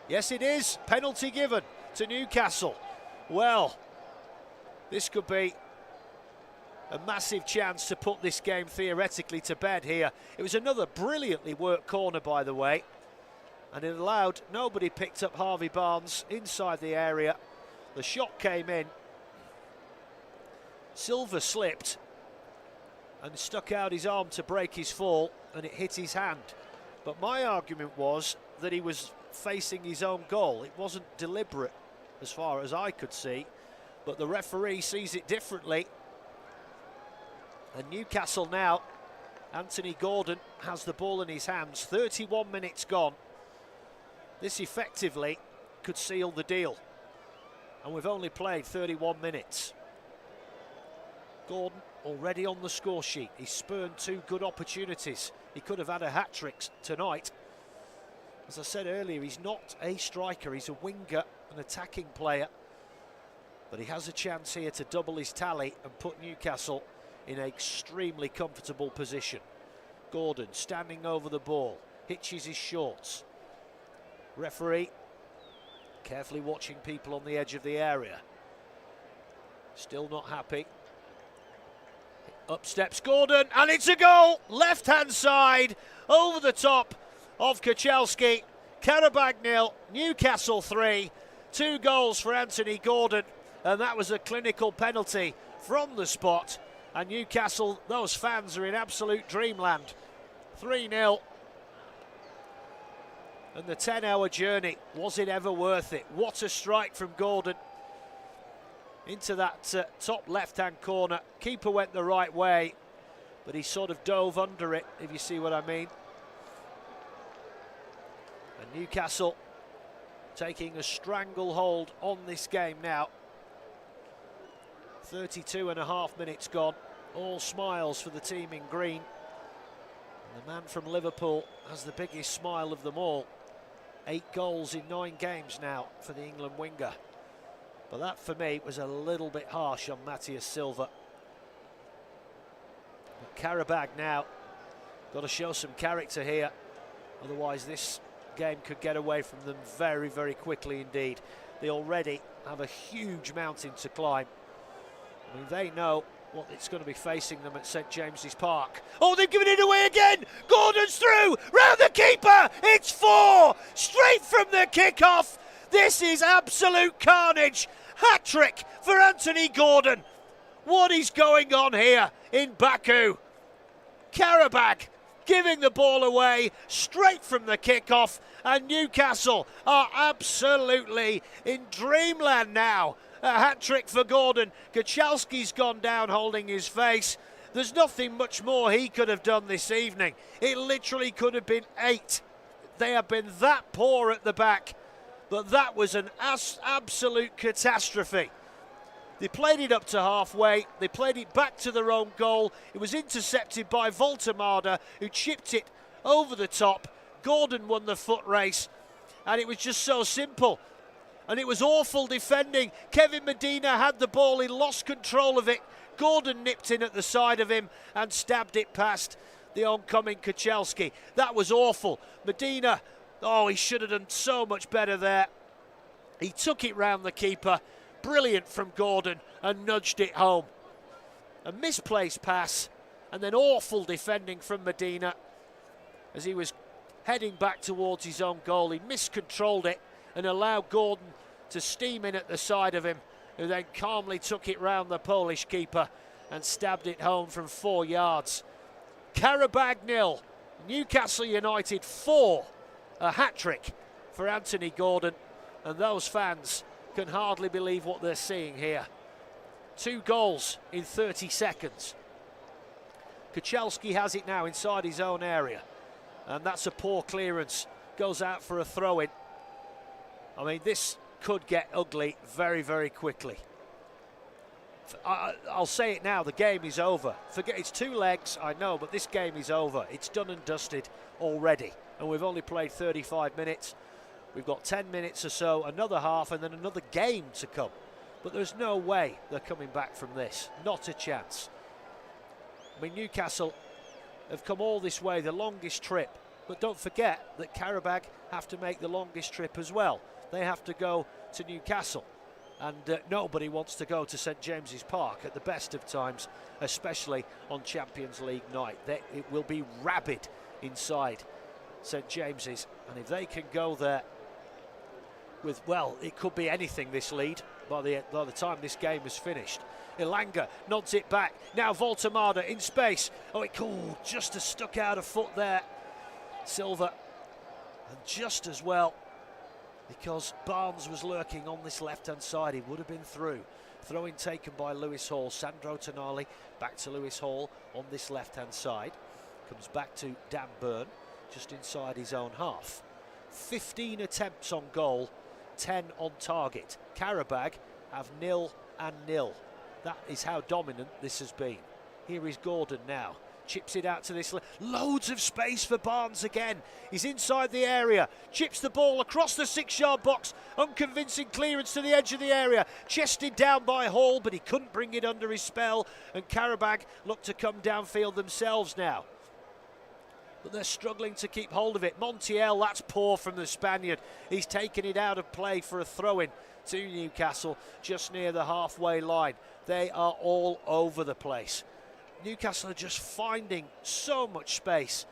S1: Yes, it is. Penalty given to Newcastle. Well, this could be a massive chance to put this game theoretically to bed here. It was another brilliantly worked corner, by the way. And it allowed, nobody picked up Harvey Barnes inside the area. The shot came in. Silva slipped and stuck out his arm to break his fall, and it hit his hand. But my argument was that he was facing his own goal. It wasn't deliberate as far as I could see, but the referee sees it differently. And Newcastle now, Anthony Gordon has the ball in his hands. 31 minutes gone. This effectively could seal the deal. And we've only played 31 minutes. Gordon already on the score sheet. He spurned 2 good opportunities. He could have had a hat-trick tonight. As I said earlier, he's not a striker. He's a winger, an attacking player. But he has a chance here to double his tally and put Newcastle in an extremely comfortable position. Gordon standing over the ball, hitches his shorts. Referee carefully watching people on the edge of the area. Still not happy. Up steps Gordon, and it's a goal! Left-hand side, over the top of Kachalski. Qarabag 0, Newcastle 3. 2 goals for Anthony Gordon, and that was a clinical penalty from the spot. And Newcastle, those fans are in absolute dreamland. 3-0. And the 10-hour journey, was it ever worth it? What a strike from Gordon into that top left-hand corner. Keeper went the right way, but he sort of dove under it, if you see what I mean. And Newcastle taking a stranglehold on this game now. 32.5 minutes gone. All smiles for the team in green. And the man from Liverpool has the biggest smile of them all. 8 goals in 9 games now for the England winger. But that, for me, was a little bit harsh on Matthias Silva. But Qarabag now got to show some character here. Otherwise, this game could get away from them very, very quickly indeed. They already have a huge mountain to climb. I mean, they know what it's going to be facing them at St James's Park. Oh, they've given it away again! Gordon's through! Round the keeper! It's 4! Straight from the kickoff! This is absolute carnage! Hat-trick for Anthony Gordon! What is going on here in Baku? Qarabag giving the ball away straight from the kickoff, and Newcastle are absolutely in dreamland now. A hat-trick for Gordon. Kachalski's gone down holding his face. There's nothing much more he could have done this evening. It literally could have been 8. They have been that poor at the back, but that was an absolute catastrophe. They played it up to halfway. They played it back to their own goal. It was intercepted by Voltemada, who chipped it over the top. Gordon won the foot race, and it was just so simple. And it was awful defending. Kevin Medina had the ball, he lost control of it. Gordon nipped in at the side of him and stabbed it past the oncoming Kachalski. That was awful. Medina, oh, he should have done so much better there. He took it round the keeper. Brilliant from Gordon and nudged it home. A misplaced pass and then awful defending from Medina as he was heading back towards his own goal. He miscontrolled it and allowed Gordon to steam in at the side of him, who then calmly took it round the Polish keeper and stabbed it home from 4 yards. Qarabag 0, Newcastle United 4. A hat-trick for Anthony Gordon, and those fans can hardly believe what they're seeing here. 2 goals in 30 seconds. Kachalski has it now inside his own area, and that's a poor clearance. Goes out for a throw-in. I mean, this could get ugly very, very quickly. I'll say it now, the game is over. Forget, it's 2 legs, I know, but this game is over. It's done and dusted already, and we've only played 35 minutes. We've got 10 minutes or so, another half, and then another game to come. But there's no way they're coming back from this. Not a chance. I mean, Newcastle have come all this way, the longest trip. But don't forget that Qarabag have to make the longest trip as well. They have to go to Newcastle. And nobody wants to go to St James's Park at the best of times, especially on Champions League night. It will be rabid inside St James's. And if they can go there with, well, it could be anything, this lead, by the time this game is finished. Ilanga nods it back. Now Voltemada in space. Oh, it just has stuck out a foot there. Silva. And just as well, because Barnes was lurking on this left-hand side, he would have been through. Throw-in taken by Lewis Hall. Sandro Tonali back to Lewis Hall on this left-hand side. Comes back to Dan Burn, just inside his own half. 15 attempts on goal, 10 on target. Qarabag have 0 and 0. That is how dominant this has been. Here is Gordon now. Chips it out to this. Loads of space for Barnes again. He's inside the area. Chips the ball across the 6-yard box. Unconvincing clearance to the edge of the area. Chested down by Hall, but he couldn't bring it under his spell. And Qarabag look to come downfield themselves now. But they're struggling to keep hold of it. Montiel, that's poor from the Spaniard. He's taken it out of play for a throw-in to Newcastle just near the halfway line. They are all over the place. Newcastle are just finding so much space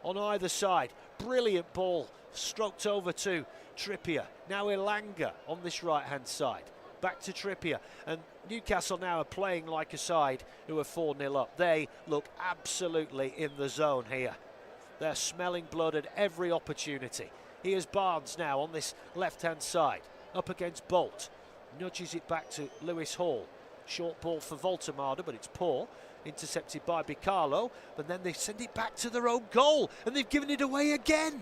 S1: on either side. Brilliant ball stroked over to Trippier. Now Ilanga on this right-hand side. Back to Trippier. And Newcastle now are playing like a side who are 4-0 up. They look absolutely in the zone here. They're smelling blood at every opportunity. Here's Barnes now on this left-hand side, up against Bolt. Nudges it back to Lewis Hall. Short ball for Voltemade, but it's poor. Intercepted by Bicalo, but then they send it back to their own goal, and they've given it away again.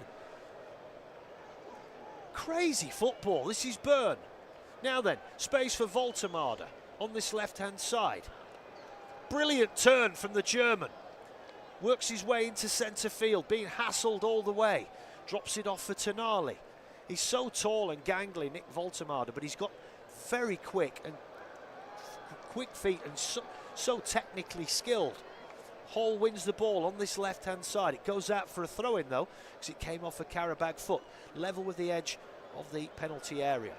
S1: Crazy football. This is Byrne. Now then, space for Voltemade on this left-hand side. Brilliant turn from the German. Works his way into centre field, being hassled all the way. Drops it off for Tonali. He's so tall and gangly, Nick Voltemade, but he's got very quick feet and so technically skilled. Hall wins the ball on this left-hand side. It goes out for a throw-in though, because it came off a Qarabag foot, level with the edge of the penalty area.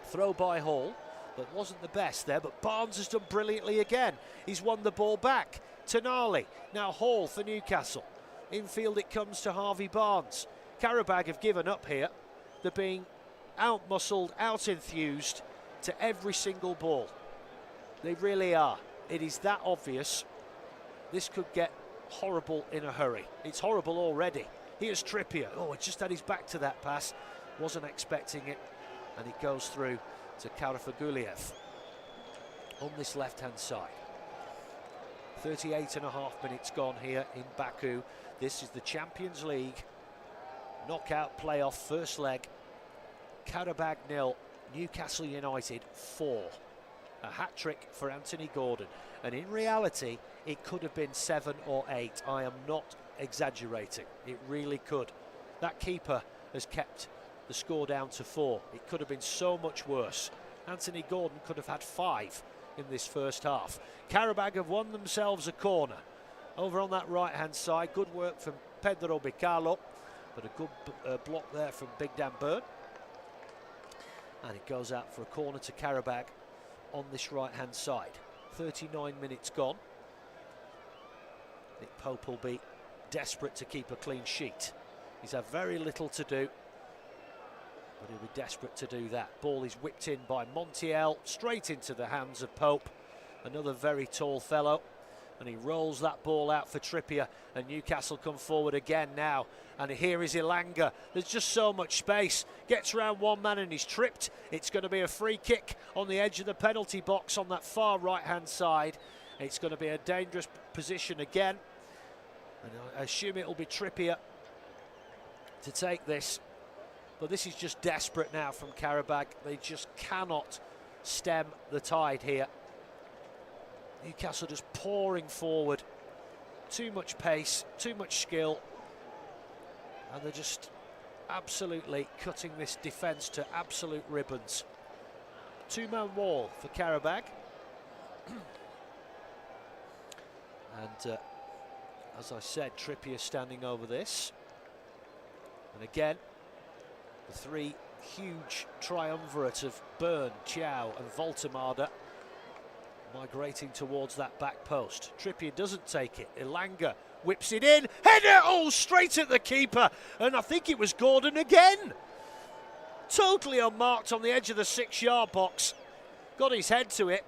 S1: Throw by Hall, but wasn't the best there, but Barnes has done brilliantly again. He's won the ball back. Tonali, now Hall for Newcastle. Infield it comes to Harvey Barnes. Qarabag have given up here. They're being out-muscled, out-enthused to every single ball. They really are. It is that obvious. This could get horrible in a hurry. It's horrible already. Here's Trippier. Oh, just had his back to that pass. Wasn't expecting it. And it goes through to Karafaguliev on this left-hand side. 38.5 minutes gone here in Baku. This is the Champions League knockout playoff first leg. Qarabag 0, Newcastle United 4. A hat-trick for Anthony Gordon. And in reality, it could have been 7 or 8. I am not exaggerating. It really could. That keeper has kept the score down to 4. It could have been so much worse. Anthony Gordon could have had 5 in this first half. Qarabag have won themselves a corner. Over on that right-hand side, good work from Pedro Bicalo, but a good block there from Big Dan Byrne. And it goes out for a corner to Qarabag on this right-hand side. 39 minutes gone. Nick Pope will be desperate to keep a clean sheet. He's had very little to do, but he'll be desperate to do that. Ball is whipped in by Montiel, straight into the hands of Pope, another very tall fellow, and he rolls that ball out for Trippier, and Newcastle come forward again now, and here is Ilanga. There's just so much space, gets around one man and he's tripped. It's going to be a free kick on the edge of the penalty box on that far right hand side. It's going to be a dangerous position again, and I assume it will be Trippier to take this. But this is just desperate now from Qarabag. They just cannot stem the tide here. Newcastle just pouring forward. Too much pace, too much skill. And they're just absolutely cutting this defence to absolute ribbons. Two-man wall for Qarabag. And as I said, Trippier standing over this. And again, the three huge triumvirate of Byrne, Chow and Voltemade migrating towards that back post. Trippier doesn't take it. Ilanga whips it in. Header! Oh, straight at the keeper. And I think it was Gordon again. Totally unmarked on the edge of the 6-yard box. Got his head to it.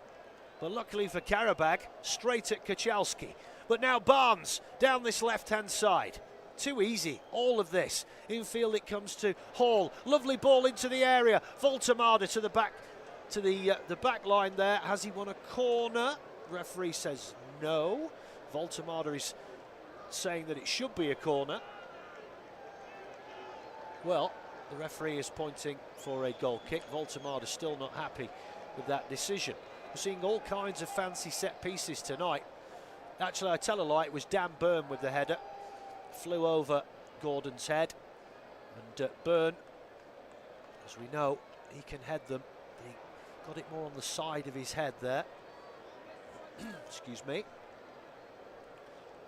S1: But luckily for Qarabag, straight at Kachalski. But now Barnes down this left-hand side. Too easy, all of this. Infield it comes to Hall. Lovely ball into the area. Voltemade to the back, to the back line there. Has he won a corner? Referee says no. Voltemade is saying that it should be a corner. Well, the referee is pointing for a goal kick. Voltemade is still not happy with that decision. We're seeing all kinds of fancy set pieces tonight. Actually, I tell a lie, it was Dan Byrne with the header. Flew over Gordon's head, and Byrne, as we know, he can head them. He got it more on the side of his head there. Excuse me.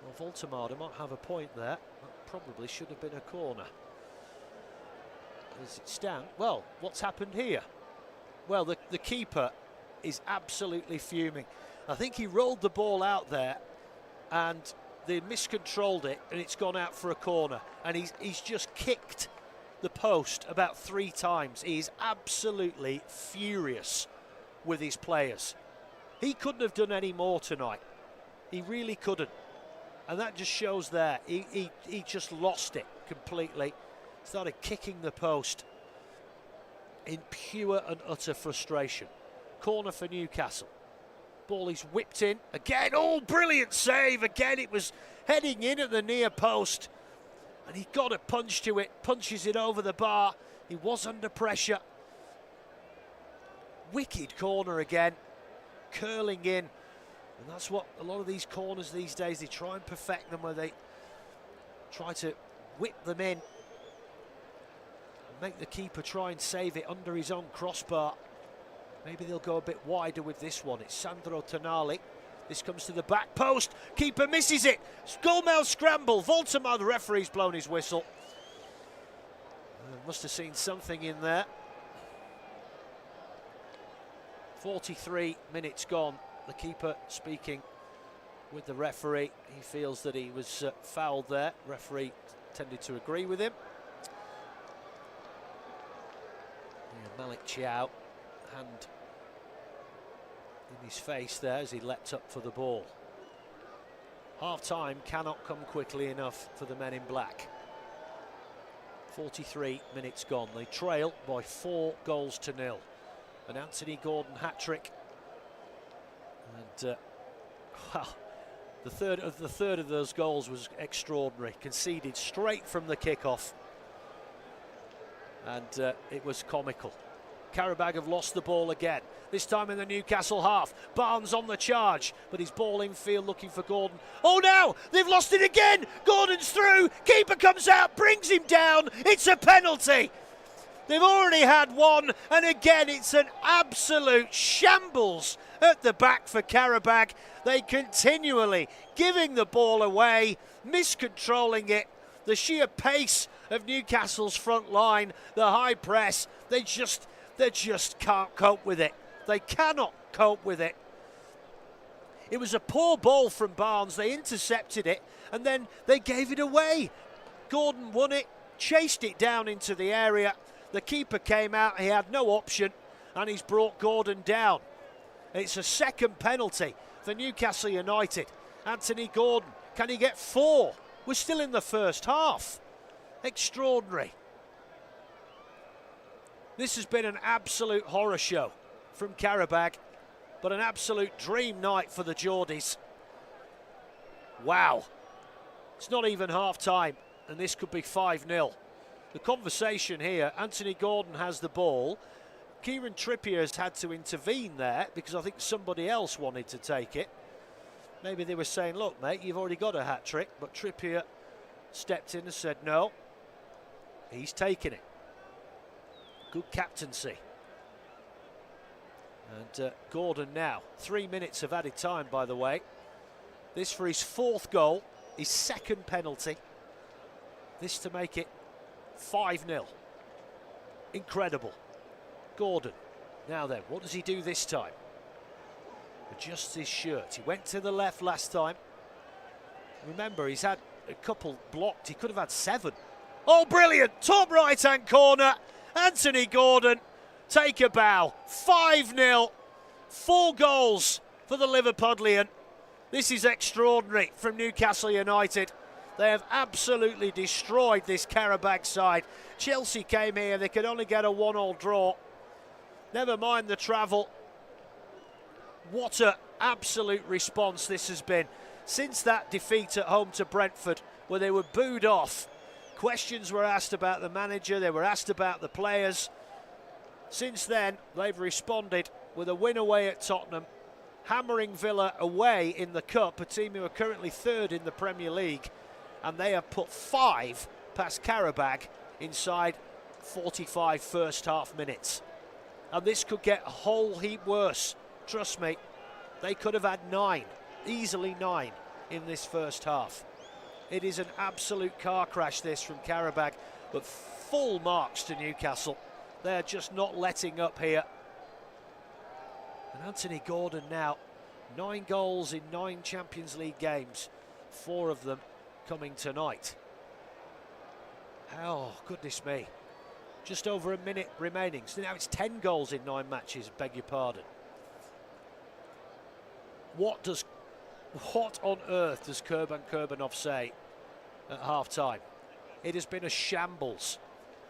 S1: Well, Voltemade might have a point there. That probably should have been a corner. As it stands, well, what's happened here? Well, the keeper is absolutely fuming. I think he rolled the ball out there, and they miscontrolled it, and it's gone out for a corner, and he's just kicked the post about 3 times. He's absolutely furious with his players. He couldn't have done any more tonight. He really couldn't, and that just shows there he just lost it completely. started kicking the post in pure and utter frustration. Corner for Newcastle. Ball is whipped in again. Oh, brilliant save again. It was heading in at the near post, and he got a punch to it. Punches it over the bar. He was under pressure. Wicked corner again, curling in, and that's what a lot of these corners these days, they try and perfect them, where they try to whip them in, make the keeper try and save it under his own crossbar. Maybe they'll go a bit wider with this one. It's Sandro Tonali. This comes to the back post. Keeper misses it. Goalmouth scramble. Voltemar, the referee's blown his whistle. Must have seen something in there. 43 minutes gone. The keeper speaking with the referee. He feels that he was fouled there. Referee tended to agree with him. Yeah, Malik Chow, hand in his face there as he leapt up for the ball. Half-time cannot come quickly enough for the men in black. 43 minutes gone. They trail by 4 goals to 0. An Anthony Gordon hat-trick. And, well, the third of those goals was extraordinary. Conceded straight from the kickoff. And it was comical. Qarabag have lost the ball again, this time in the Newcastle half. Barnes on the charge, but his ball infield looking for Gordon. Oh, now they've lost it again. Gordon's through. Keeper comes out, brings him down. It's a penalty. They've already had one, and again it's an absolute shambles at the back for Qarabag. They continually giving the ball away, miscontrolling it. The sheer pace of Newcastle's front line, the high press, they just can't cope with it. They cannot cope with it. It was a poor ball from Barnes. They intercepted it, and then they gave it away. Gordon won it, chased it down into the area. The keeper came out, he had no option, and he's brought Gordon down. It's a second penalty for Newcastle United. Anthony Gordon, can he get 4? We're still in the first half. Extraordinary. This has been an absolute horror show from Qarabag, but an absolute dream night for the Geordies. Wow. It's not even half time, and this could be 5-0. The conversation here, Anthony Gordon has the ball. Kieran Trippier has had to intervene there because I think somebody else wanted to take it. Maybe they were saying, look, mate, you've already got a hat-trick, but Trippier stepped in and said, no, he's taking it. Good captaincy. And Gordon now, 3 minutes of added time, by the way. This for his 4th goal, his 2nd penalty. This to make it 5-0. Incredible. Gordon. Now then, what does he do this time? Adjusts his shirt. He went to the left last time. Remember, he's had a couple blocked. He could have had 7. Oh, brilliant. Top right-hand corner. Anthony Gordon, take a bow. 5-0. 4 goals for the Liverpudlian. This is extraordinary from Newcastle United. They have absolutely destroyed this Qarabag side. Chelsea came here, they could only get a 1-1 draw. Never mind the travel. What an absolute response this has been. Since that defeat at home to Brentford, where they were booed off, questions were asked about the manager, they were asked about the players. Since then, they've responded with a win away at Tottenham, hammering Villa away in the Cup, a team who are currently 3rd in the Premier League. And they have put 5 past Qarabag inside 45 first half minutes. And this could get a whole heap worse. Trust me, they could have had 9, easily 9 in this first half. It is an absolute car crash, this, from Qarabag, but full marks to Newcastle. They're just not letting up here. And Anthony Gordon now, 9 goals in 9 Champions League games, 4 of them coming tonight. Oh, goodness me. Just over a minute remaining. So now it's 10 goals in 9 matches, beg your pardon. What on earth does Kurban Kurbanov say at half-time? It has been a shambles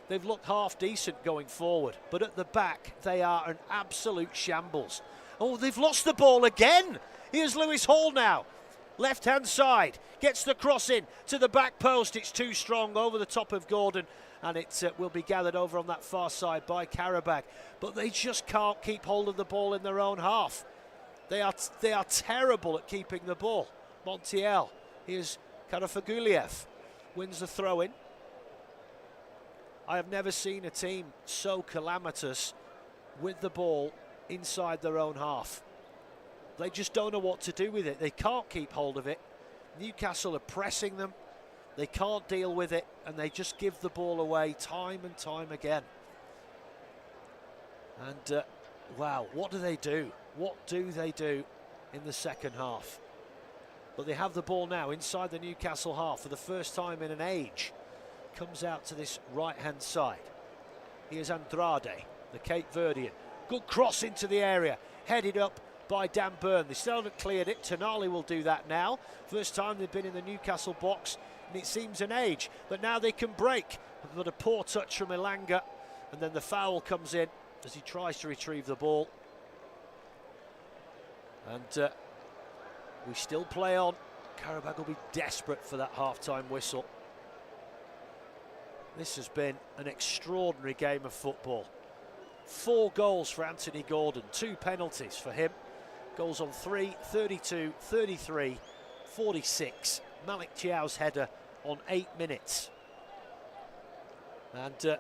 S1: they've looked half decent going forward, but at the back they are an absolute shambles. Oh, they've lost the ball again. Here's Lewis Hall now, left hand side, gets the cross in to the back post. It's too strong over the top of Gordon, and it will be gathered over on that far side by Qarabag. But they just can't keep hold of the ball in their own half. They are terrible at keeping the ball. Montiel, here's Karafaguliev, wins the throw-in. I have never seen a team so calamitous with the ball inside their own half. They just don't know what to do with it. They can't keep hold of it. Newcastle are pressing them. They can't deal with it, and they just give the ball away time and time again. And wow, what do they do? What do they do in the second half? But they have the ball now inside the Newcastle half for the first time in an age. Comes out to this right-hand side. Here's Andrade, the Cape Verdean. Good cross into the area, headed up by Dan Burn. They still haven't cleared it. Tonali will do that now. First time they've been in the Newcastle box, and it seems an age. But now they can break. But a poor touch from Elanga, and then the foul comes in as he tries to retrieve the ball. And we still play on. Qarabag will be desperate for that half-time whistle. This has been an extraordinary game of football. 4 goals for Anthony Gordon, 2 penalties for him. Goals on 3, 32, 33, 46. Malik Chiao's header on 8 minutes. And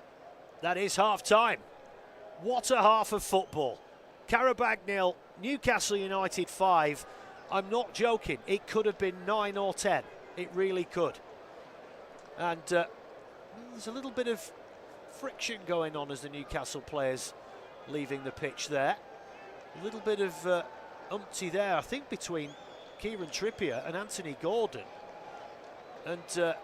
S1: that is half-time. What a half of football. Qarabag 0, Newcastle United 5. I'm not joking, it could have been 9 or 10. It really could. And there's a little bit of friction going on as the Newcastle players leaving the pitch there. A little bit of umpty there, I think, between Kieran Trippier and Anthony Gordon. And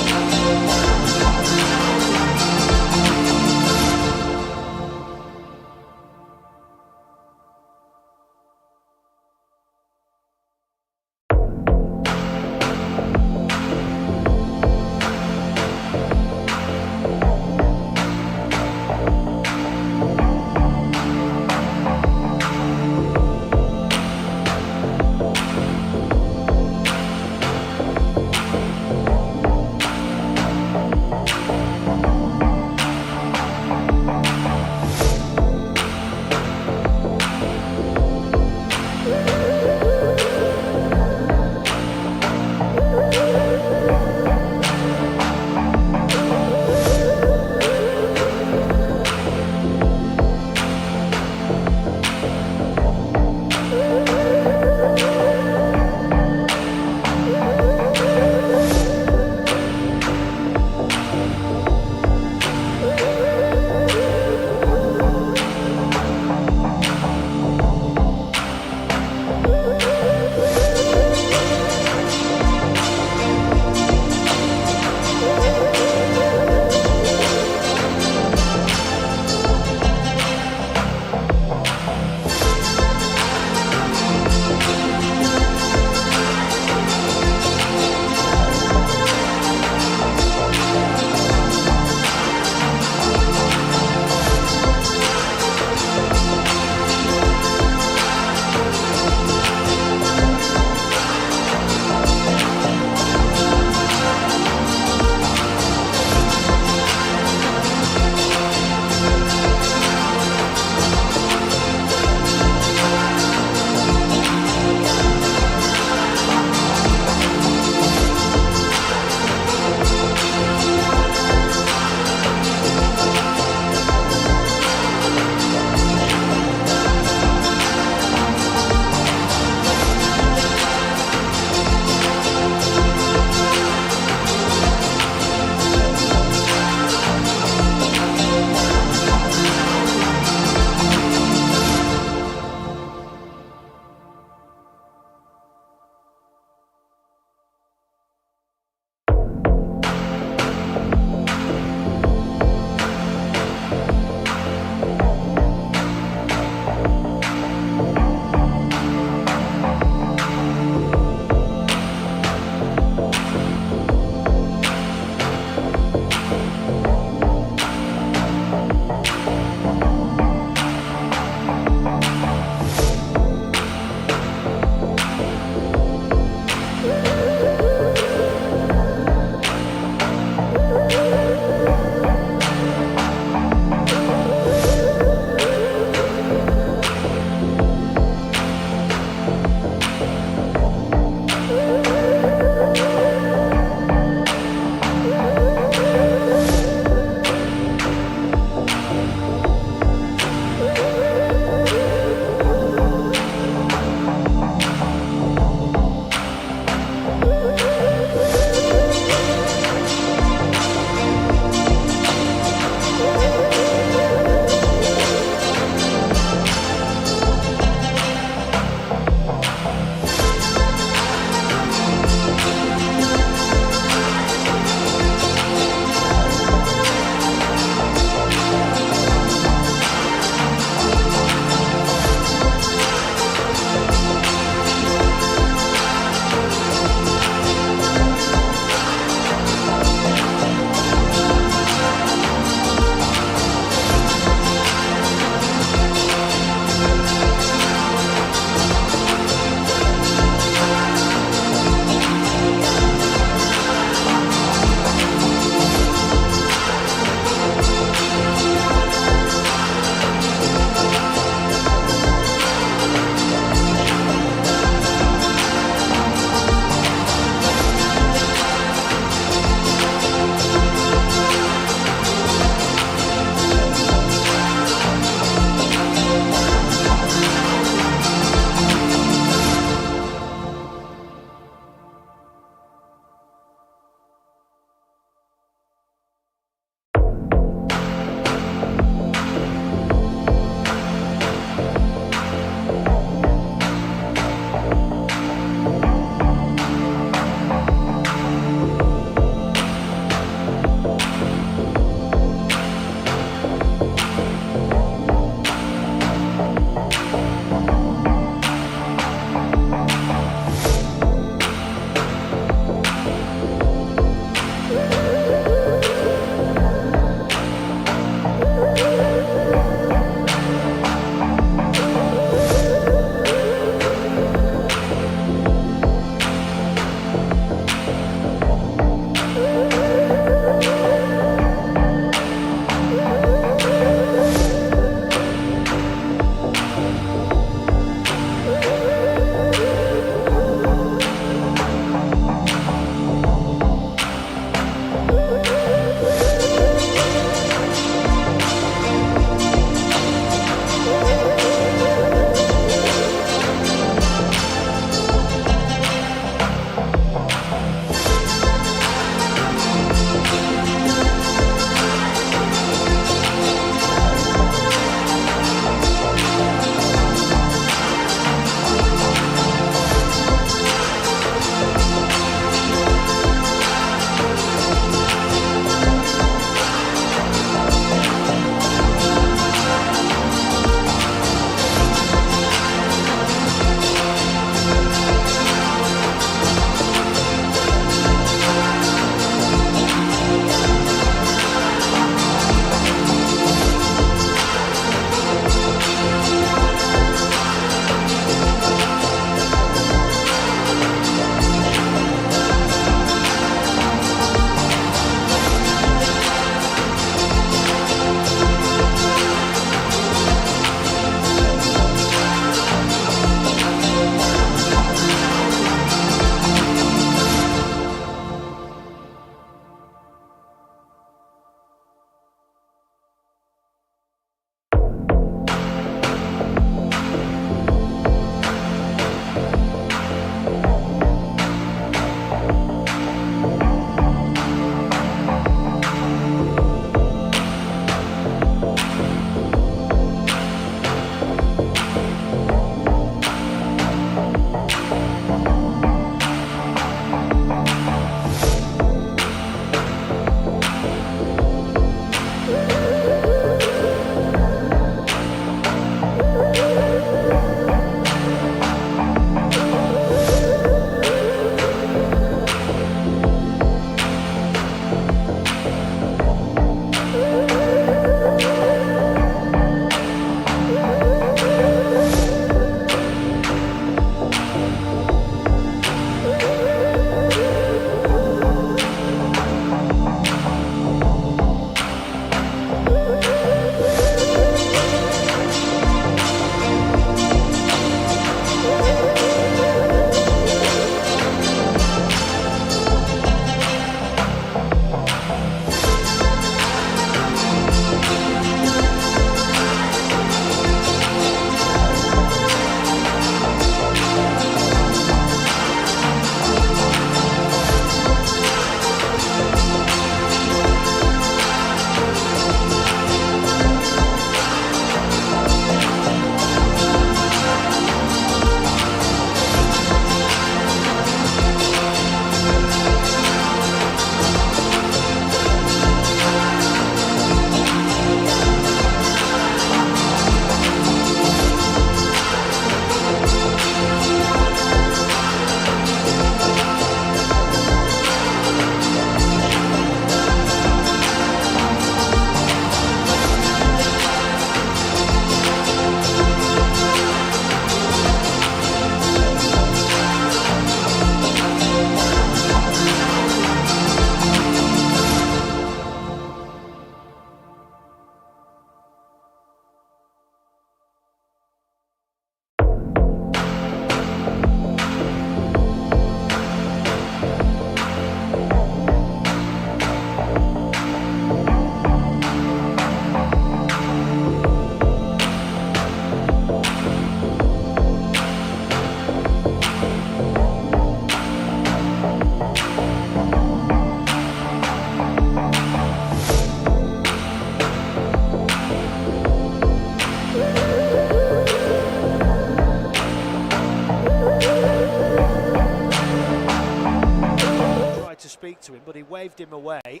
S1: speak to him, but he waved him away.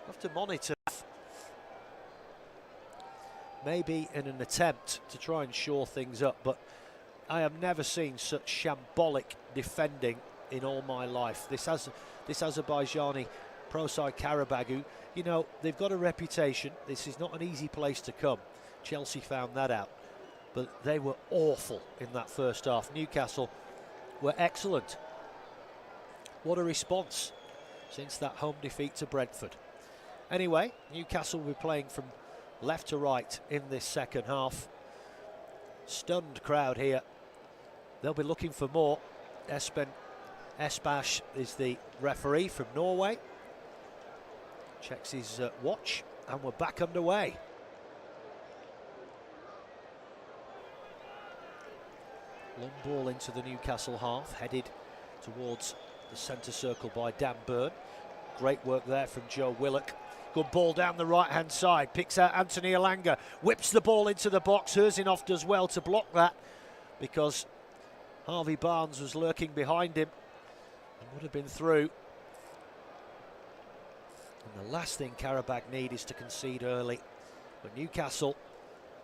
S1: Have to monitor that. Maybe in an attempt to try and shore things up, but I have never seen such shambolic defending in all my life. This Azerbaijani pro side Qarabag, who, you know, they've got a reputation. This is not an easy place to come. Chelsea found that out. But they were awful in that first half. Newcastle were excellent. What a response since that home defeat to Brentford. Anyway, Newcastle will be playing from left to right in this second half. Stunned crowd here. They'll be looking for more. Espen Espash is the referee from Norway. Checks his watch, and we're back underway. Long ball into the Newcastle half, headed towards the centre circle by Dan Burn. Great work there from Joe Willock. Good ball down the right-hand side, picks out Anthony Elanga, whips the ball into the box. Hurzinoff does well to block that because Harvey Barnes was lurking behind him and would have been through. And the last thing Qarabag need is to concede early. But Newcastle,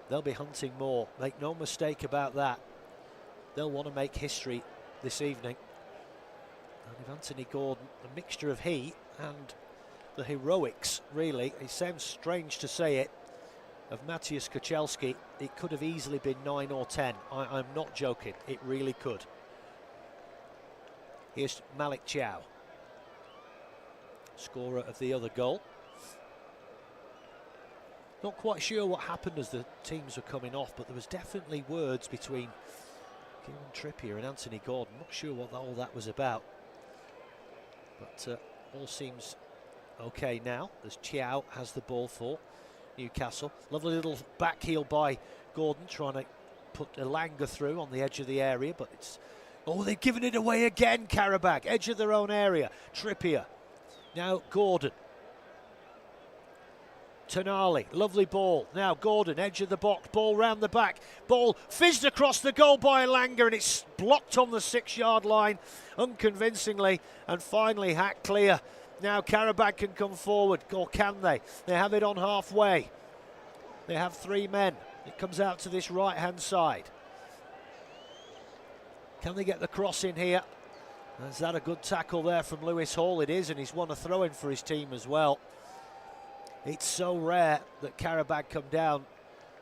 S1: they'll be hunting more. Make no mistake about that. They'll want to make history this evening. And if Anthony Gordon, a mixture of he and the heroics, really, it sounds strange to say it, of Maciej Koczelski, it could have easily been 9 or 10. I'm not joking, it really could. Here's Malik Chow, scorer of the other goal. Not quite sure what happened as the teams were coming off, but there was definitely words between Kieran Trippier and Anthony Gordon. Not sure what all that was about, but all seems okay now. As Chow has the ball for Newcastle. Lovely little back heel by Gordon, trying to put Elanga through on the edge of the area, but it's... Oh, they've given it away again, Qarabag. Edge of their own area. Trippier. Now Gordon. Tonali, lovely ball. Now Gordon, edge of the box, ball round the back. Ball fizzed across the goal by Elanga, and it's blocked on the 6-yard line unconvincingly, and finally hacked clear. Now Qarabag can come forward, or can they? They have it on halfway. They have 3 men. It comes out to this right-hand side. Can they get the cross in here? Is that a good tackle there from Lewis Hall? It is, and he's won a throw-in for his team as well. It's so rare that Qarabag come down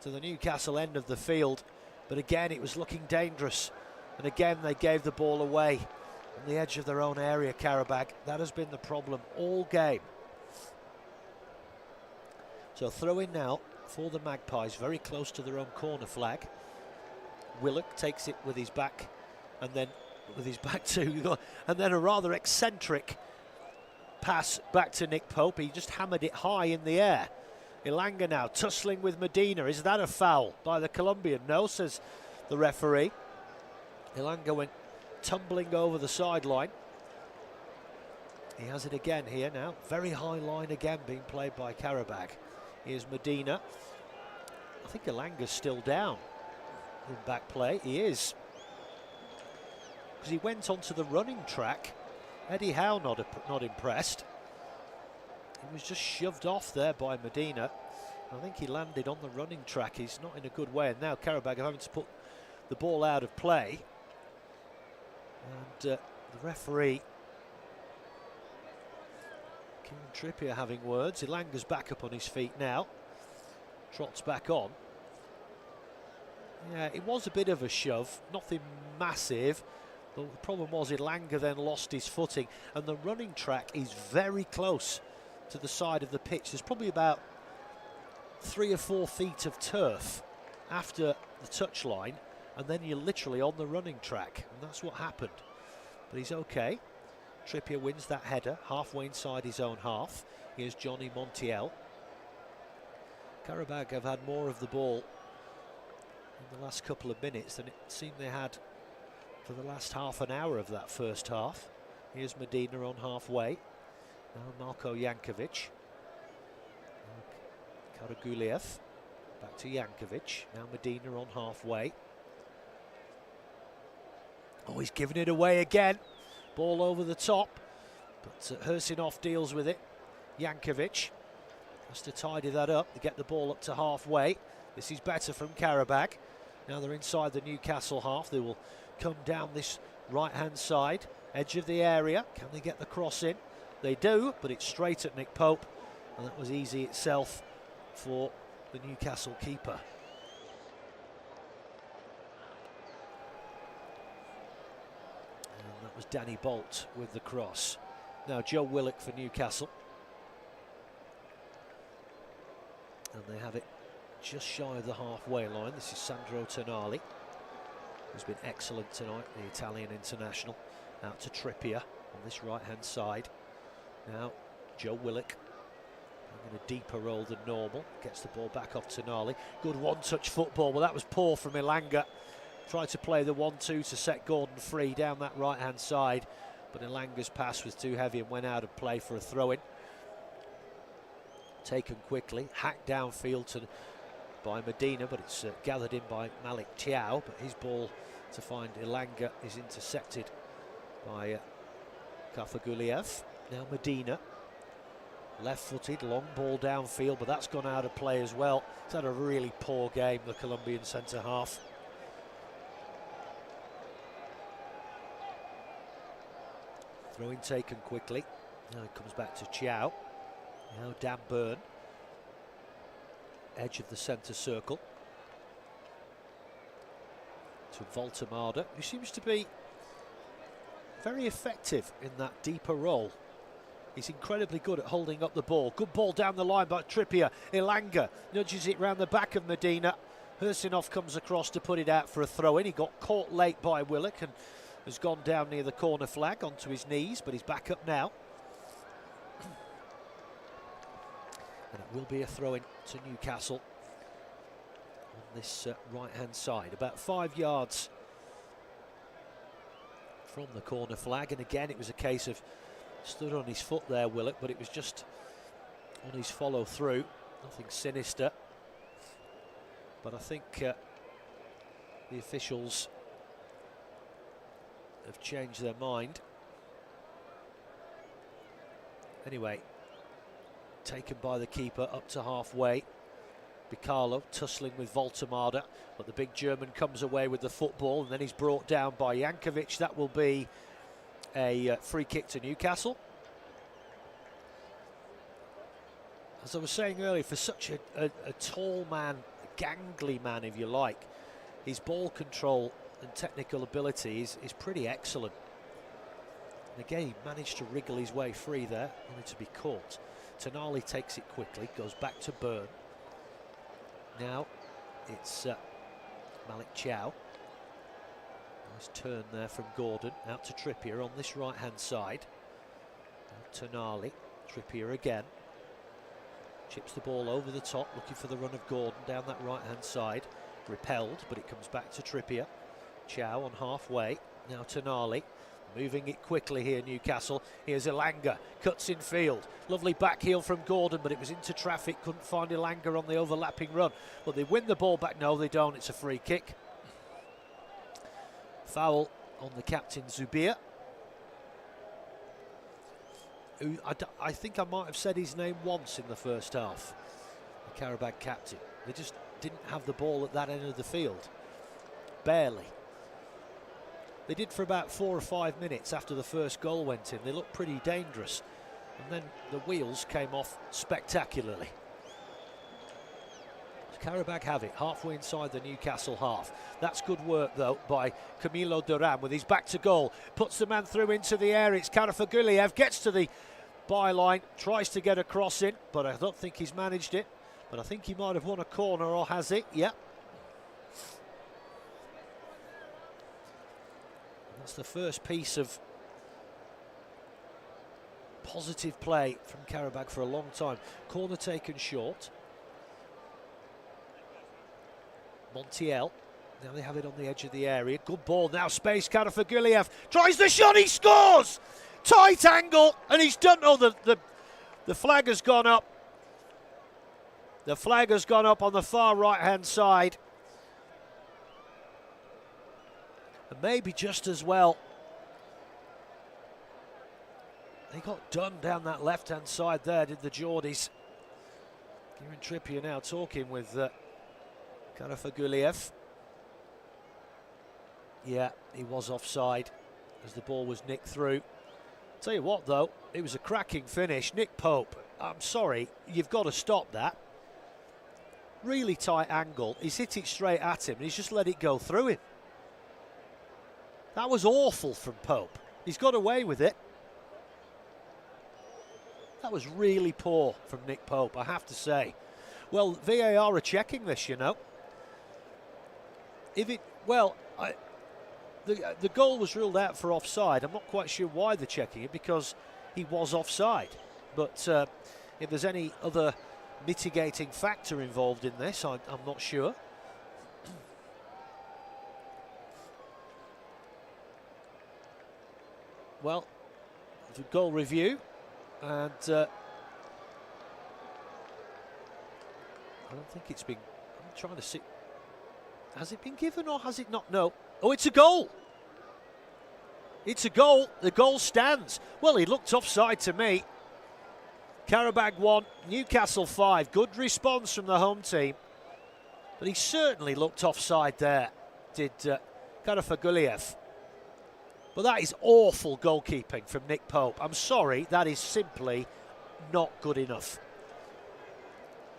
S1: to the Newcastle end of the field, but again it was looking dangerous, and again they gave the ball away on the edge of their own area, Qarabag. That has been the problem all game. So throw in now for the Magpies, very close to their own corner flag. Willock takes it with his back, and then with his back to, and then a rather eccentric pass back to Nick Pope. He just hammered it high in the air. Elanga now tussling with Medina. Is that a foul by the Colombian? No, says the referee. Elanga went tumbling over the sideline. He has it again here now. Very high line again being played by Qarabag. Here's Medina. I think Elanga's still down in back play. He is, because he went onto the running track. Eddie Howe not impressed. He was just shoved off there by Medina. I think he landed on the running track. He's not in a good way, and now Qarabag are having to put the ball out of play. And the referee, Kieran Trippier, having words. Elanga's back up on his feet now. Trots back on. Yeah, it was a bit of a shove, nothing massive. But the problem was Elanga then lost his footing, and the running track is very close to the side of the pitch. There's probably about 3 or 4 feet of turf after the touchline, and then you're literally on the running track, and that's what happened. But he's okay. Trippier wins that header halfway inside his own half. Here's Johnny Montiel. Qarabag have had more of the ball in the last couple of minutes than it seemed they had for the last half an hour of that first half. Here's Medina on halfway. Now Marko Jankovic. Karaguliev. Back to Jankovic. Now Medina on halfway. Oh, he's giving it away again. Ball over the top. But Hursinov deals with it. Jankovic has to tidy that up to get the ball up to halfway. This is better from Qarabag. Now they're inside the Newcastle half. They will come down this right-hand side, edge of the area. Can they get the cross in? They do, but it's straight at Nick Pope, and that was easy itself for the Newcastle keeper. And that was Danny Bolt with the cross. Now Joe Willock for Newcastle. And they have it just shy of the halfway line. This is Sandro Tonali, who's been excellent tonight, the Italian international. Out to Trippier on this right-hand side. Now Joe Willock in a deeper role than normal. Gets the ball back off Tonali. Good one-touch football, but that was poor from Elanga. Tried to play the 1-2 to set Gordon free down that right-hand side, but Elanga's pass was too heavy and went out of play for a throw-in. Taken quickly, hacked downfield by Medina, but it's gathered in by Malik Thiaw, but his ball to find Elanga is intercepted by Kafaguliev. Now Medina, left-footed, long ball downfield, but that's gone out of play as well. He's had a really poor game, the Colombian centre-half. Throw-in taken quickly. Now it comes back to Thiaw. Now Dan Burn, edge of the centre circle, to Voltemada, who seems to be very effective in that deeper role. He's incredibly good at holding up the ball. Good ball down the line by Trippier. Elanga nudges it round the back of Medina. Hursinov comes across to put it out for a throw-in. He got caught late by Willock and has gone down near the corner flag onto his knees, but he's back up now. And it will be a throw-in to Newcastle on this right-hand side, about 5 yards from the corner flag. And again, it was a case of stood on his foot there, Willock, but it was just on his follow-through. Nothing sinister. But I think the officials have changed their mind. Anyway, taken by the keeper up to halfway. Bicalo tussling with Voltemada, but the big German comes away with the football, and then he's brought down by Jankovic. That will be a free kick to Newcastle. As I was saying earlier, for such a tall man, a gangly man if you like, his ball control and technical ability is pretty excellent. And again, he managed to wriggle his way free there, only to be caught. Tonali takes it quickly, goes back to Burn. Now it's Malik Thiaw. Nice turn there from Gordon, out to Trippier on this right-hand side. Now Tonali, Trippier again. Chips the ball over the top, looking for the run of Gordon down that right-hand side. Repelled, but it comes back to Trippier. Thiaw on halfway, now Tonali. Moving it quickly here, Newcastle. Here's Elanga, cuts in field. Lovely back heel from Gordon, but it was into traffic. Couldn't find Elanga on the overlapping run. But they win the ball back. No, they don't. It's a free kick. Foul on the captain, Zubir. Who I think I might have said his name once in the first half. The Qarabag captain. They just didn't have the ball at that end of the field. Barely. They did for about 4 or 5 minutes after the first goal went in. They looked pretty dangerous. And then the wheels came off spectacularly. Qarabag have it halfway inside the Newcastle half. That's good work, though, by Camilo Duran with his back to goal. Puts the man through into the area. It's Qarabag, gets to the byline, tries to get a cross in, but I don't think he's managed it. But I think he might have won a corner, or has it? Yep. That's the first piece of positive play from Qarabag for a long time. Corner taken short. Montiel. Now they have it on the edge of the area. Good ball. Now space. Qarabag tries the shot. He scores! Tight angle. And he's done. Oh, the flag has gone up. The flag has gone up on the far right-hand side. And maybe just as well. They got done down that left-hand side there, did the Geordies. Kieran Trippier now talking with Qarabag. Yeah, he was offside as the ball was nicked through. Tell you what, though, it was a cracking finish. Nick Pope, I'm sorry, you've got to stop that. Really tight angle. He's hit it straight at him and he's just let it go through him. That was awful from Pope. He's got away with it. That was really poor from Nick Pope, I have to say. Well, VAR are checking this, you know. The goal was ruled out for offside. I'm not quite sure why they're checking it, because he was offside. But if there's any other mitigating factor involved in this, I'm not sure. Well, the goal review, and I don't think it's been. I'm trying to see. Has it been given or has it not? No. Oh, it's a goal. It's a goal. The goal stands. Well, he looked offside to me. Qarabag 1, Newcastle 5. Good response from the home team. But he certainly looked offside there, did Qarabag. But that is awful goalkeeping from Nick Pope. I'm sorry, that is simply not good enough.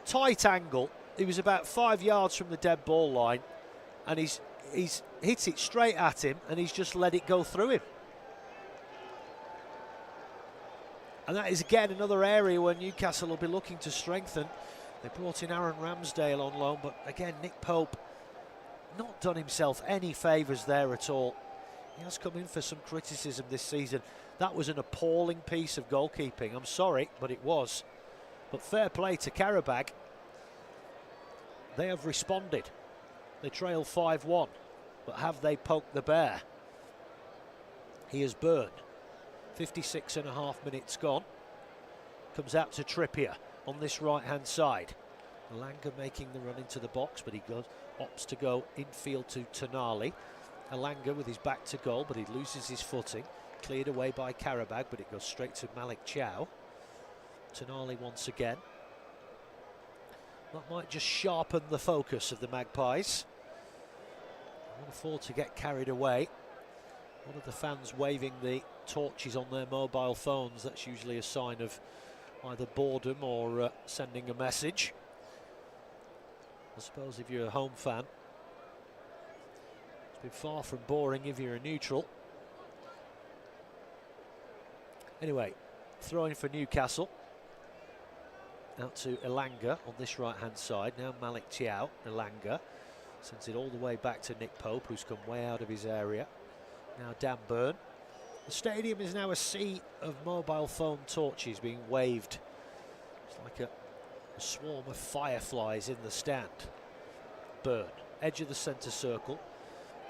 S1: Tight angle. He was about 5 yards from the dead ball line, and he's hit it straight at him, and he's just let it go through him. And that is again another area where Newcastle will be looking to strengthen. They brought in Aaron Ramsdale on loan, but again, Nick Pope not done himself any favours there at all. He has come in for some criticism this season. That was an appalling piece of goalkeeping. I'm sorry, but it was. But fair play to Qarabag. They have responded. They trail 5-1, but have they poked the bear? He has burned. 56.5 minutes gone. Comes out to Trippier on this right-hand side. Elanga making the run into the box, but he opts to go infield to Tonali. Elanga with his back to goal, but he loses his footing. Cleared away by Qarabag, but it goes straight to Malik Chow. Tonali once again. That might just sharpen the focus of the Magpies. I won't afford to get carried away. One of the fans waving the torches on their mobile phones, that's usually a sign of either boredom or sending a message. I suppose if you're a home fan, it's been far from boring if you're a neutral. Anyway, throwing for Newcastle. Out to Elanga on this right-hand side. Now Malik Chow. Elanga sends it all the way back to Nick Pope, who's come way out of his area. Now Dan Burn. The stadium is now a sea of mobile phone torches being waved. It's like a swarm of fireflies in the stand. Burn, edge of the centre circle.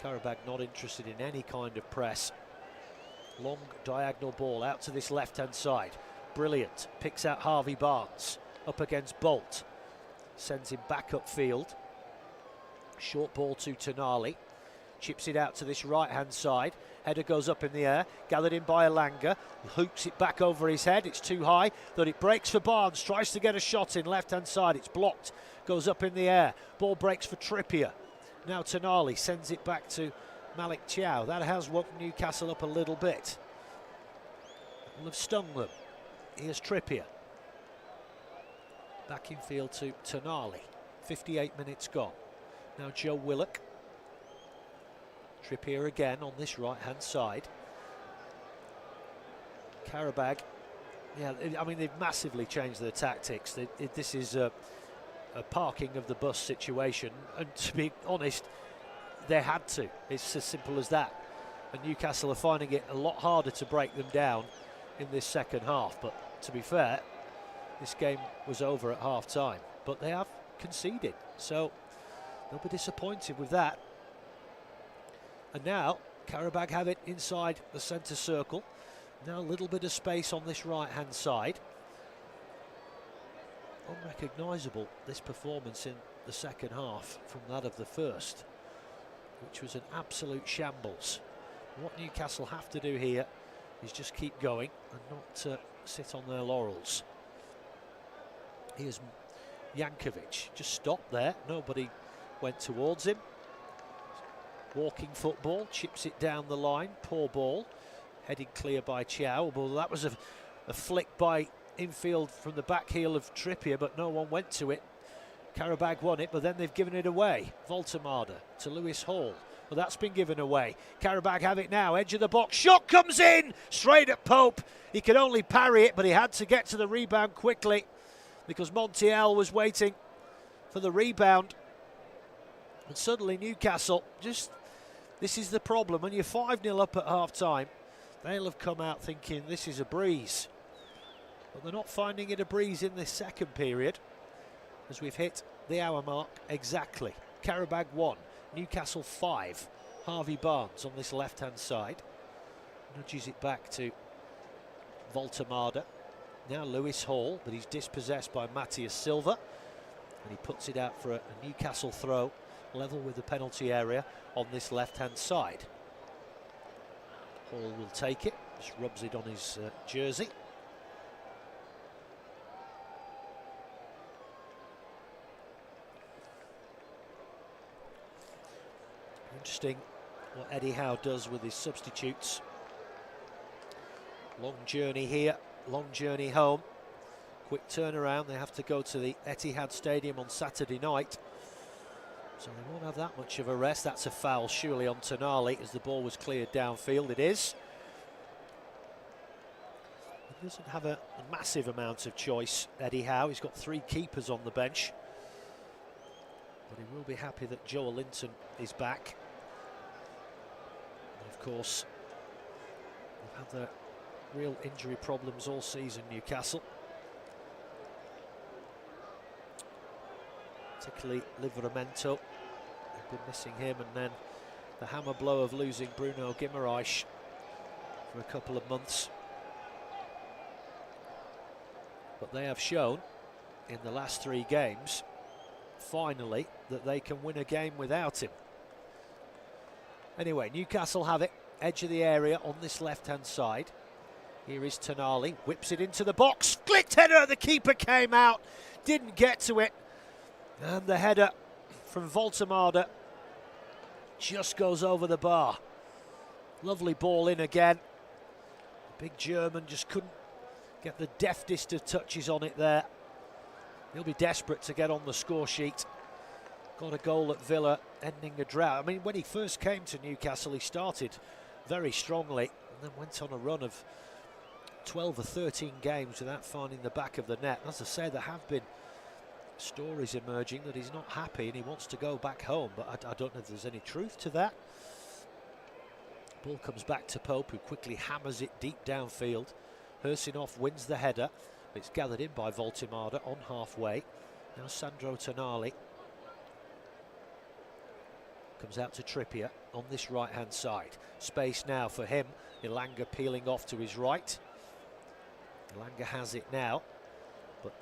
S1: Qarabag not interested in any kind of press. Long diagonal ball out to this left-hand side. Brilliant. Picks out Harvey Barnes. Up against Bolt. Sends him back upfield. Short ball to Tonali. Chips it out to this right-hand side. Header goes up in the air. Gathered in by Elanga. Hoops it back over his head. It's too high. That it breaks for Barnes. Tries to get a shot in left-hand side. It's blocked. Goes up in the air. Ball breaks for Trippier. Now Tonali sends it back to Malik Chow. That has woken Newcastle up a little bit. Will have stung them. Here's Trippier. Back in field to Tonali. 58 minutes gone. Now Joe Willock. Trippier again on this right-hand side. Qarabag. Yeah, I mean, they've massively changed their tactics. This is a parking of the bus situation, and to be honest, they had to. It's as simple as that. And Newcastle are finding it a lot harder to break them down in this second half. But to be fair, this game was over at half-time. But they have conceded, so they'll be disappointed with that. And now Qarabag have it inside the centre circle. Now a little bit of space on this right-hand side. Unrecognisable, this performance in the second half from that of the first, which was an absolute shambles. What Newcastle have to do here is just keep going and not sit on their laurels. Here's Jankovic, just stopped there, nobody went towards him. Walking football, chips it down the line, poor ball, headed clear by Chow. Well, that was a flick by infield from the back heel of Trippier, but no one went to it. Qarabag won it, but then they've given it away. Voltemade to Lewis Hall. Well, that's been given away. Qarabag have it now, edge of the box. Shot comes in, straight at Pope. He could only parry it, but he had to get to the rebound quickly because Montiel was waiting for the rebound. And suddenly Newcastle, this is the problem. When you're 5-0 up at half-time, they'll have come out thinking this is a breeze. But they're not finding it a breeze in this second period, as we've hit the hour mark exactly. Qarabag 1, Newcastle 5. Harvey Barnes on this left-hand side. Nudges it back to Voltemade. Now Lewis Hall, but he's dispossessed by Matthias Silva. And he puts it out for a Newcastle throw, level with the penalty area on this left-hand side. Hall will take it, just rubs it on his jersey. Interesting what Eddie Howe does with his substitutes. Long journey here, long journey home. Quick turnaround, they have to go to the Etihad Stadium on Saturday night. So they won't have that much of a rest. That's a foul surely on Tonali as the ball was cleared downfield. It is. He doesn't have a massive amount of choice, Eddie Howe. He's got 3 keepers on the bench. But he will be happy that Joel Linton is back. And of course, they've had their real injury problems all season, Newcastle. Particularly Livramento. They've been missing him, and then the hammer blow of losing Bruno Guimaraes for a couple of months. But they have shown in the last 3 games, finally, that they can win a game without him. Anyway, Newcastle have it, edge of the area on this left-hand side. Here is Tonali, whips it into the box, flicked header, the keeper came out, didn't get to it. And the header from Voltemade just goes over the bar. Lovely ball in again. The big German just couldn't get the deftest of touches on it there. He'll be desperate to get on the score sheet. Got a goal at Villa, ending a drought. I mean, when he first came to Newcastle, he started very strongly and then went on a run of 12 or 13 games without finding the back of the net. As I say, there have been stories emerging that he's not happy and he wants to go back home, but I don't know if there's any truth to that. Ball comes back to Pope, who quickly hammers it deep downfield. Hersinov wins the header, but it's gathered in by Voltemade on halfway. Now Sandro Tonali comes out to Trippier on this right-hand side. Space now for him. Ilanga peeling off to his right. Ilanga has it now, but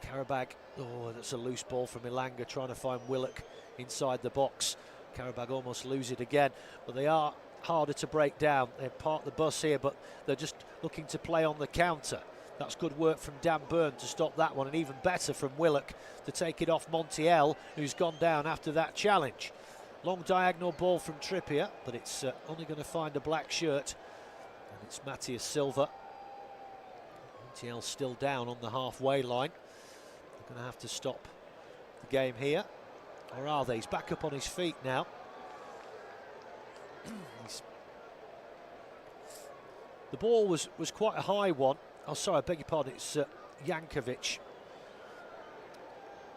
S1: Qarabag, oh, that's a loose ball from Ilanga trying to find Willock inside the box. Qarabag almost lose it again, but they are harder to break down. They park the bus here, but they're just looking to play on the counter. That's good work from Dan Burn to stop that one, and even better from Willock to take it off Montiel, who's gone down after that challenge. Long diagonal ball from Trippier, but it's only going to find a black shirt, and it's Matthias Silva. Montiel still down on the halfway line. They're going to have to stop the game here, or are they? He's back up on his feet now. The ball was quite a high one. Oh, sorry, I beg your pardon. It's Jankovic.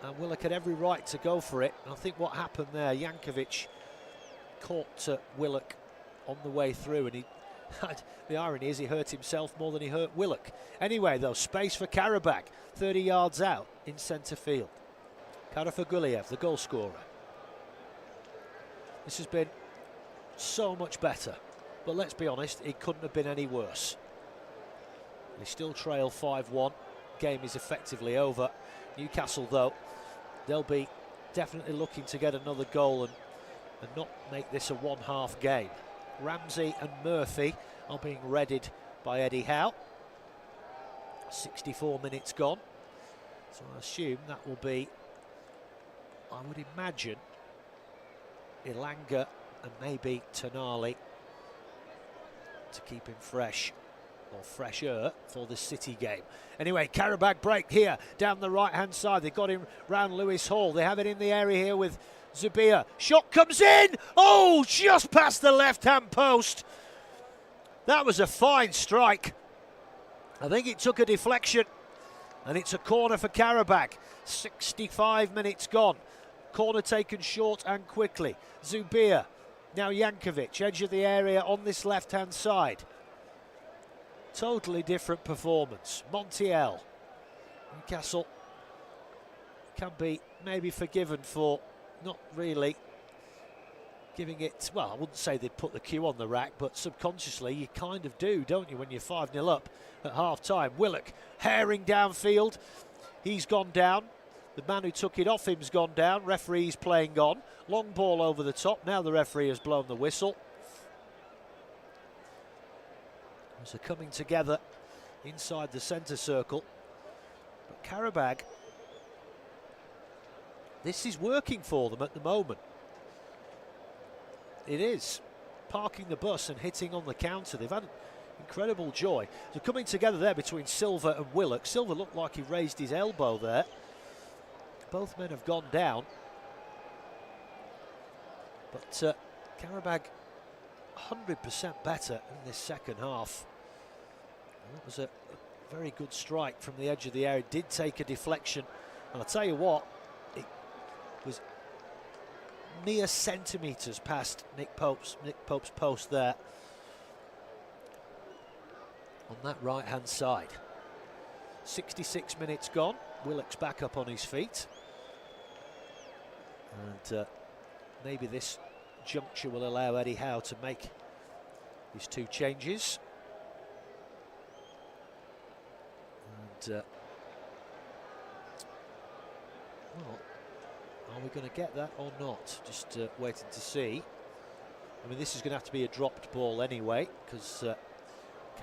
S1: And Willock had every right to go for it. And I think what happened there, Jankovic caught Willock on the way through, and he the irony is he hurt himself more than he hurt Willock. Anyway, though, space for Qarabag, 30 yards out in centre field. Karafaguliev, the goal scorer. This has been so much better, but let's be honest, it couldn't have been any worse. They still trail 5-1. Game is effectively over. Newcastle, though, they'll be definitely looking to get another goal and not make this a one-half game. Ramsey and Murphy are being readied by Eddie Howe. 64 minutes gone. So I assume that will be, I would imagine, Ilanga and maybe Tonali to keep him fresh, or fresher, for the City game. Anyway, Qarabag break here down the right-hand side. They've got him round Lewis Hall. They have it in the area here with Zubia. Shot comes in! Oh, just past the left-hand post. That was a fine strike. I think it took a deflection, and it's a corner for Qarabag. 65 minutes gone. Corner taken short and quickly. Zubia, now Jankovic, edge of the area on this left-hand side. Totally different performance. Montiel. Newcastle can be maybe forgiven for not really giving it, well, I wouldn't say they'd put the cue on the rack, but subconsciously you kind of do, don't you, when you're 5-0 up at half-time. Willock herring downfield. He's gone down. The man who took it off him's gone down. Referee's playing on. Long ball over the top. Now the referee has blown the whistle. So coming together inside the centre circle. But Qarabag, this is working for them at the moment. It is. Parking the bus and hitting on the counter. They've had incredible joy. So coming together there between Silva and Willock. Silva looked like he raised his elbow there. Both men have gone down. But Qarabag 100% better in this second half. And that was a very good strike from the edge of the area. It did take a deflection. And I'll tell you what, it was mere centimetres past Nick Pope's post there on that right-hand side. 66 minutes gone. Willock's back up on his feet. And maybe this juncture will allow Eddie Howe to make his two changes. And well, are we going to get that or not? Just waiting to see. I mean, this is going to have to be a dropped ball anyway, because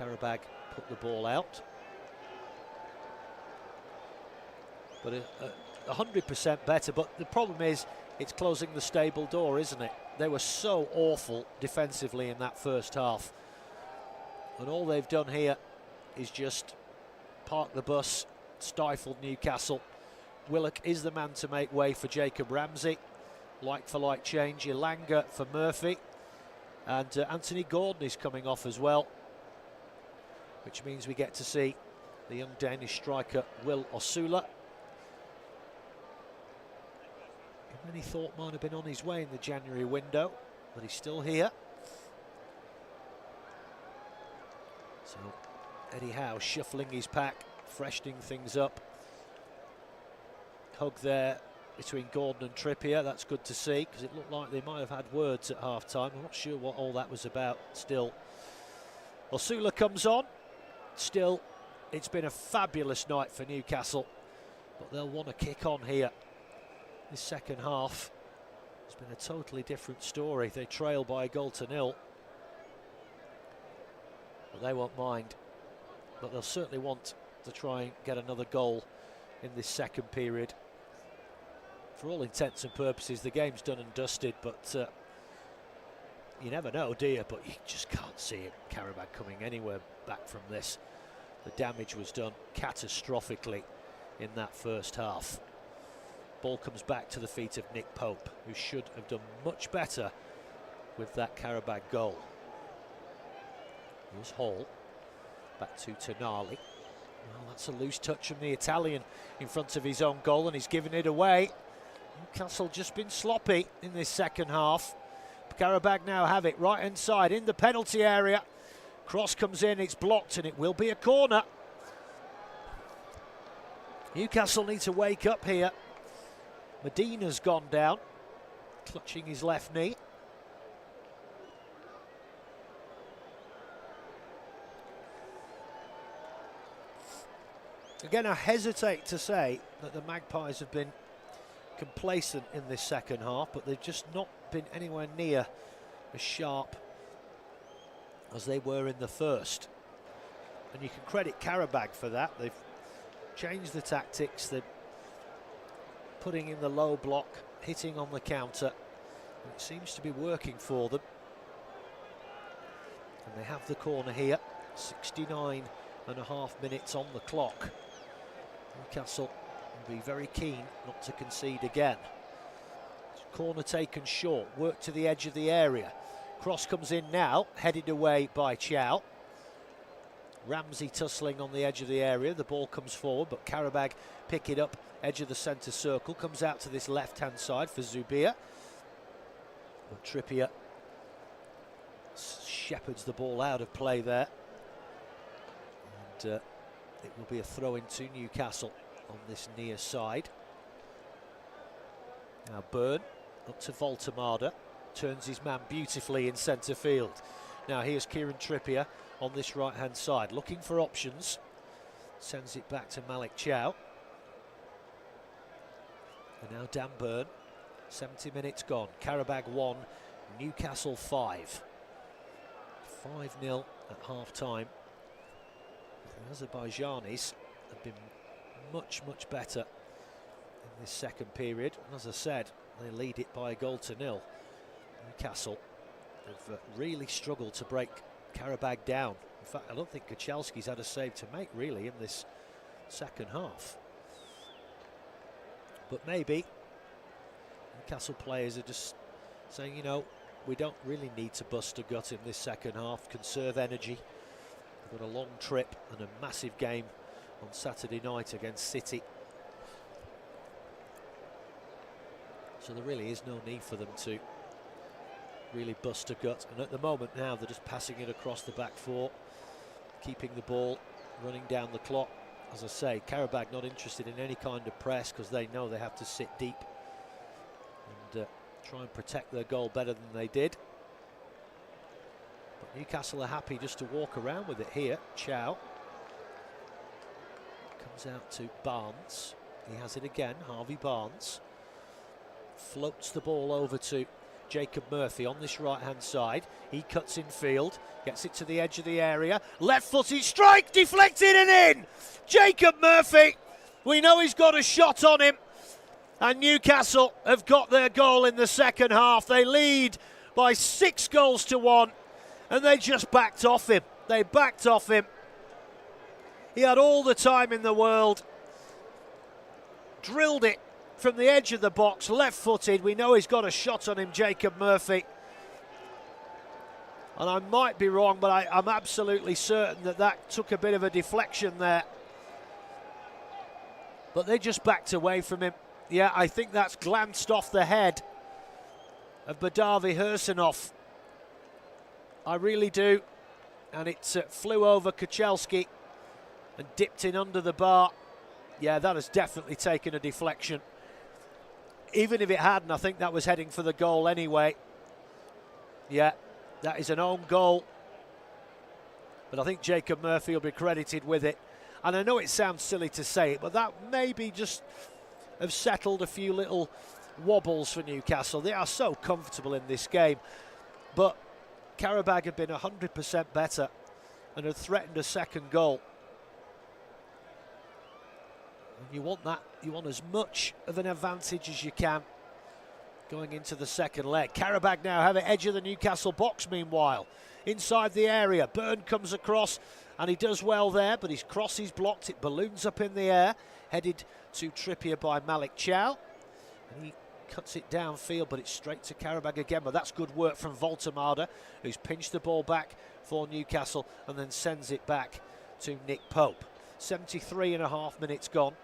S1: Qarabag put the ball out. But 100% better. But the problem is, it's closing the stable door, isn't it? They were so awful defensively in that first half. And all they've done here is just park the bus, stifled Newcastle. Willock is the man to make way for Jacob Ramsey. Like-for-like change. Ilanga for Murphy. And Anthony Gordon is coming off as well, which means we get to see the young Danish striker Will Osula. Many thought might have been on his way in the January window, but he's still here. So Eddie Howe shuffling his pack, freshening things up. Hug there between Gordon and Trippier. That's good to see, because it looked like they might have had words at half-time. I'm not sure what all that was about still. Osula comes on. Still, it's been a fabulous night for Newcastle, but they'll want to kick on here. This second half has been a totally different story. They trail by a goal to nil, but they won't mind. But they'll certainly want to try and get another goal in this second period. For all intents and purposes, the game's done and dusted, but you never know, do you? But you just can't see it. Qarabag coming anywhere back from this. The damage was done catastrophically in that first half. Ball comes back to the feet of Nick Pope, who should have done much better with that Qarabag goal. Here's Hall, back to Tonali. Well, that's a loose touch from the Italian in front of his own goal, and he's given it away. Newcastle just been sloppy in this second half. Qarabag now have it right inside in the penalty area. Cross comes in, it's blocked, and it will be a corner. Newcastle need to wake up here. Medina's gone down, clutching his left knee. Again, I hesitate to say that the Magpies have been complacent in this second half, but they've just not been anywhere near as sharp as they were in the first. And you can credit Qarabag for that. They've changed the tactics. They're putting in the low block, hitting on the counter. And it seems to be working for them. And they have the corner here. 69.5 minutes on the clock. Newcastle will be very keen not to concede again. Corner taken short, work to the edge of the area. Cross comes in now, headed away by Chow. Ramsey tussling on the edge of the area, the ball comes forward, but Qarabag pick it up, edge of the centre circle, comes out to this left-hand side for Zubir. But Trippier shepherds the ball out of play there. And it will be a throw-in to Newcastle on this near side. Now Byrne up to Voltemada, turns his man beautifully in centre field. Now here's Kieran Trippier on this right-hand side, looking for options. Sends it back to Malik Chow. And now Dan Byrne, 70 minutes gone. Qarabag 1, Newcastle 5. 5-0 at half-time. The Azerbaijanis have been much, much better in this second period. And as I said, they lead it by a goal to nil. Newcastle have really struggled to break Qarabag down. In fact, I don't think Kuchelski's had a save to make really in this second half. But maybe Newcastle players are just saying, you know, we don't really need to bust a gut in this second half, conserve energy. We've got a long trip and a massive game on Saturday night against City. So there really is no need for them to really bust a gut. And at the moment now, they're just passing it across the back four, keeping the ball, running down the clock. As I say, Qarabag not interested in any kind of press because they know they have to sit deep and try and protect their goal better than they did. But Newcastle are happy just to walk around with it here. Chow comes out to Barnes. He has it again, Harvey Barnes. Floats the ball over to Jacob Murphy on this right-hand side. He cuts in field, gets it to the edge of the area. Left-footed strike, deflected and in! Jacob Murphy, we know he's got a shot on him. And Newcastle have got their goal in the second half. They lead by 6 goals to 1. And they just backed off him. They backed off him. He had all the time in the world. Drilled it from the edge of the box, left-footed. We know he's got a shot on him, Jacob Murphy. And I might be wrong, but I'm absolutely certain that that took a bit of a deflection there. But they just backed away from him. Yeah, I think that's glanced off the head of Badavi Hersenov. I really do. And it flew over Kuchelski and dipped in under the bar. Yeah, that has definitely taken a deflection. Even if it hadn't, I think that was heading for the goal anyway. Yeah, that is an own goal. But I think Jacob Murphy will be credited with it. And I know it sounds silly to say it, but that maybe just have settled a few little wobbles for Newcastle. They are so comfortable in this game. But Qarabag have been 100% better and have threatened a second goal. And you want that, you want as much of an advantage as you can going into the second leg. Qarabag now have the edge of the Newcastle box meanwhile. Inside the area, Byrne comes across and he does well there, but his cross is blocked, it balloons up in the air, headed to Trippier by Malik Chow. And he cuts it downfield, but it's straight to Qarabag again, but that's good work from Voltemada, who's pinched the ball back for Newcastle and then sends it back to Nick Pope. 73.5 minutes gone.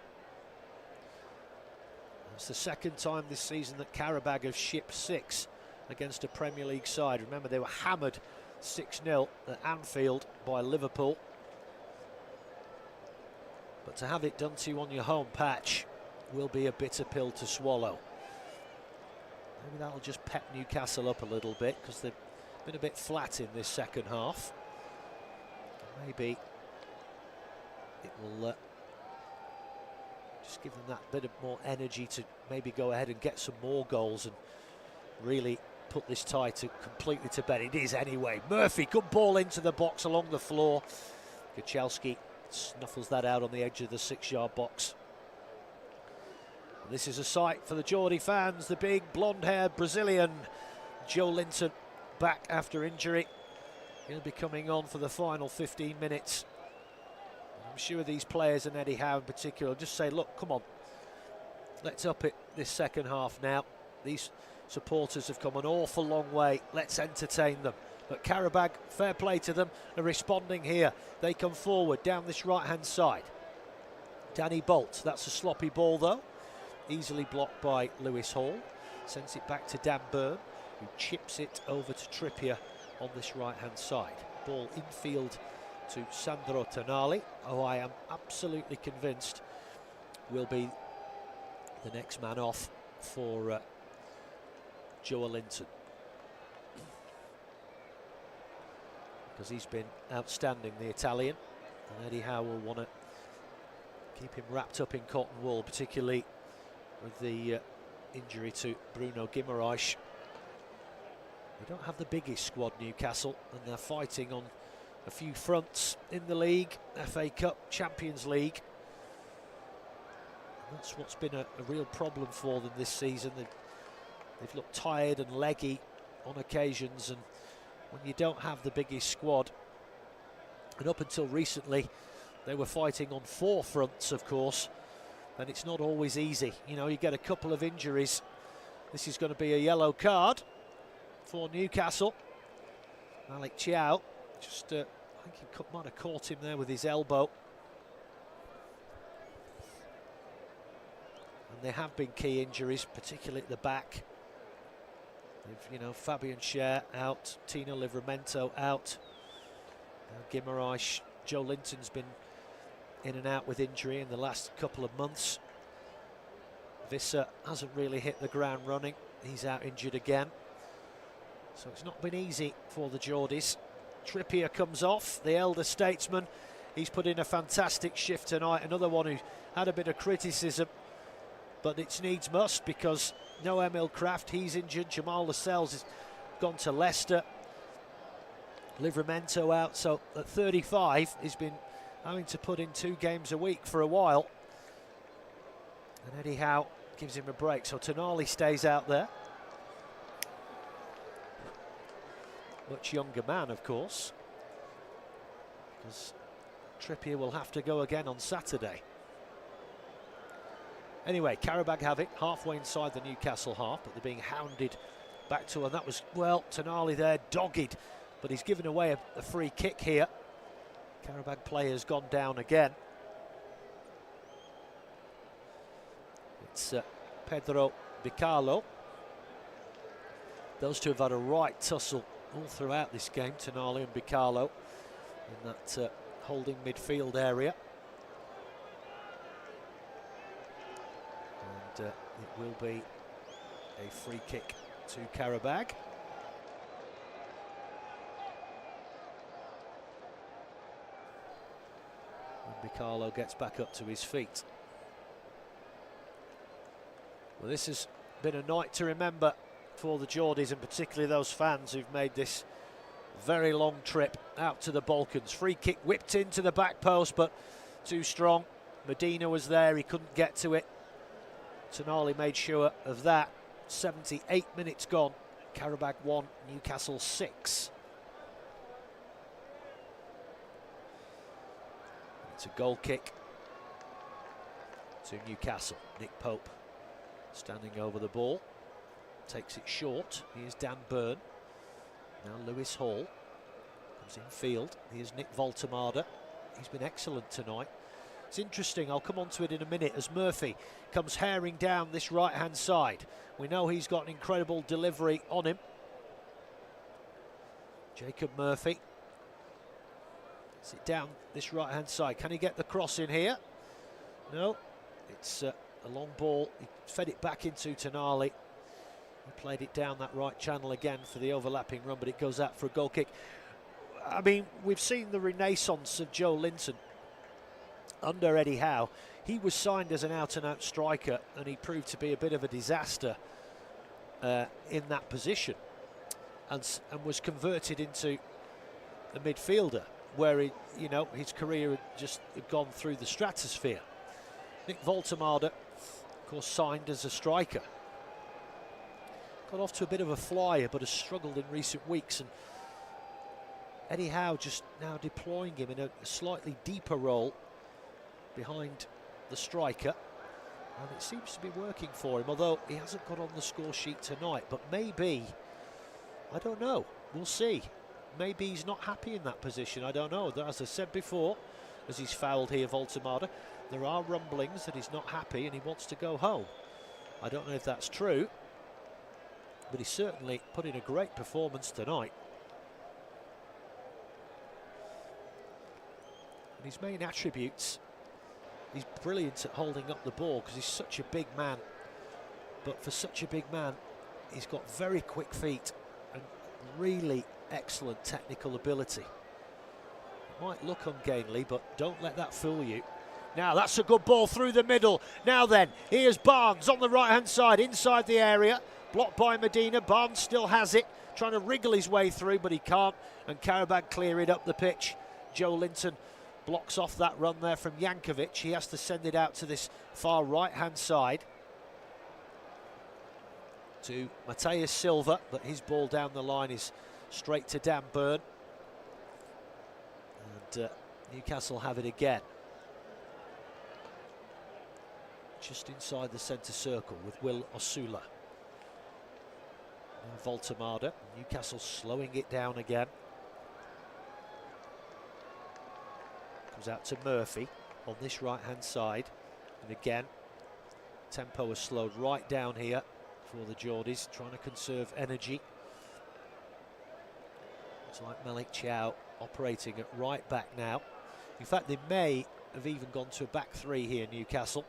S1: It's the second time this season that Qarabag have shipped 6 against a Premier League side. Remember, they were hammered 6-0 at Anfield by Liverpool. But to have it done to you on your home patch will be a bitter pill to swallow. Maybe that'll just pep Newcastle up a little bit because they've been a bit flat in this second half. Maybe it will just give them that bit of more energy to maybe go ahead and get some more goals and really put this tie completely to bed. It is anyway. Murphy, good ball into the box along the floor. Kuchelski snuffles that out on the edge of the 6-yard box. And this is a sight for the Geordie fans. The big blonde-haired Brazilian Joe Linton back after injury. He'll be coming on for the final 15 minutes. I'm sure these players, and Eddie Howe in particular, just say, look, come on, let's up it this second half now. These supporters have come an awful long way. Let's entertain them. But Qarabag, fair play to them, are responding here. They come forward down this right-hand side. Danny Bolt, that's a sloppy ball though. Easily blocked by Lewis Hall. Sends it back to Dan Burn, who chips it over to Trippier on this right-hand side. Ball infield to Sandro Tonali, who I am absolutely convinced will be the next man off for Joe Linton, because he's been outstanding, the Italian, and Eddie Howe will want to keep him wrapped up in cotton wool, particularly with the injury to Bruno Guimaraes. They don't have the biggest squad, Newcastle, and they're fighting on a few fronts in the league, FA Cup, Champions League. And that's what's been a real problem for them this season. They've looked tired and leggy on occasions, and when you don't have the biggest squad, and up until recently they were fighting on 4 fronts, of course, and it's not always easy. You know, you get a couple of injuries. This is going to be a yellow card for Newcastle. Malik Chiao, just I think he might have caught him there with his elbow. And there have been key injuries, particularly at the back. You know, Fabian Schär out, Tino Livramento out, Guimaraes. Joe Linton's been in and out with injury in the last couple of months. Visser hasn't really hit the ground running. He's out injured again. So it's not been easy for the Geordies. Trippier comes off, the elder statesman. He's put in a fantastic shift tonight. Another one who had a bit of criticism, but it's needs must, because no Emil Kraft, he's injured. Jamal Lascelles has gone to Leicester. Livramento out, so at 35 he's been having to put in 2 games a week for a while. And Eddie Howe gives him a break, so Tonali stays out there. Much younger man, of course, because Trippier will have to go again on Saturday. Anyway, Qarabag have it halfway inside the Newcastle half, but they're being hounded back to, and that was, well, Tonali there, dogged, but he's given away a free kick here. Qarabag player's gone down again. It's Pedro Bicalo. Those two have had a right tussle all throughout this game, Tonali and Bicalo, in that holding midfield area. And it will be a free kick to Qarabag. And Bicalo gets back up to his feet. Well, this has been a night to remember for the Geordies, and particularly those fans who've made this very long trip out to the Balkans. Free kick whipped into the back post, but too strong. Medina was there, he couldn't get to it. Tonali made sure of that. 78 minutes gone. Qarabag 1, Newcastle 6. It's a goal kick to Newcastle. Nick Pope standing over the ball. Takes it short. Here's Dan Burn. Now Lewis Hall comes in field. Here's Nick Voltemada. He's been excellent tonight. It's interesting, I'll come on to it in a minute, as Murphy comes herring down this right-hand side. We know he's got an incredible delivery on him. Jacob Murphy. Gets it down this right-hand side. Can he get the cross in here? No. It's a long ball. He fed it back into Tonali. He played it down that right channel again for the overlapping run, but it goes out for a goal kick. I mean, we've seen the renaissance of Joe Linton under Eddie Howe. He was signed as an out-and-out striker, and he proved to be a bit of a disaster in that position. and was converted into a midfielder, where he, his career had gone through the stratosphere. Nick Voltemade, of course, signed as a striker. Got off to a bit of a flyer, but has struggled in recent weeks, and Eddie Howe just now deploying him in a slightly deeper role behind the striker, and it seems to be working for him, although he hasn't got on the score sheet tonight. But maybe, I don't know, we'll see. Maybe he's not happy in that position, I don't know. As I said before, as he's fouled here, Voltemade, there are rumblings that he's not happy and he wants to go home. I don't know if that's true, but he certainly put in a great performance tonight. And his main attributes, he's brilliant at holding up the ball because he's such a big man. But for such a big man, he's got very quick feet and really excellent technical ability. It might look ungainly, but don't let that fool you. Now that's a good ball through the middle. Now then, here's Barnes on the right-hand side, inside the area. Blocked by Medina. Barnes still has it, trying to wriggle his way through, but he can't. And Qarabag clear it up the pitch. Joe Linton blocks off that run there from Jankovic. He has to send it out to this far right-hand side to Mateus Silva, but his ball down the line is straight to Dan Burn. And Newcastle have it again. Just inside the centre circle with Will Osula. Voltemade, Newcastle slowing it down again. Comes out to Murphy on this right-hand side. And again, tempo has slowed right down here for the Geordies, trying to conserve energy. It's like Malik Chow operating at right back now. In fact, they may have even gone to a back three here, Newcastle.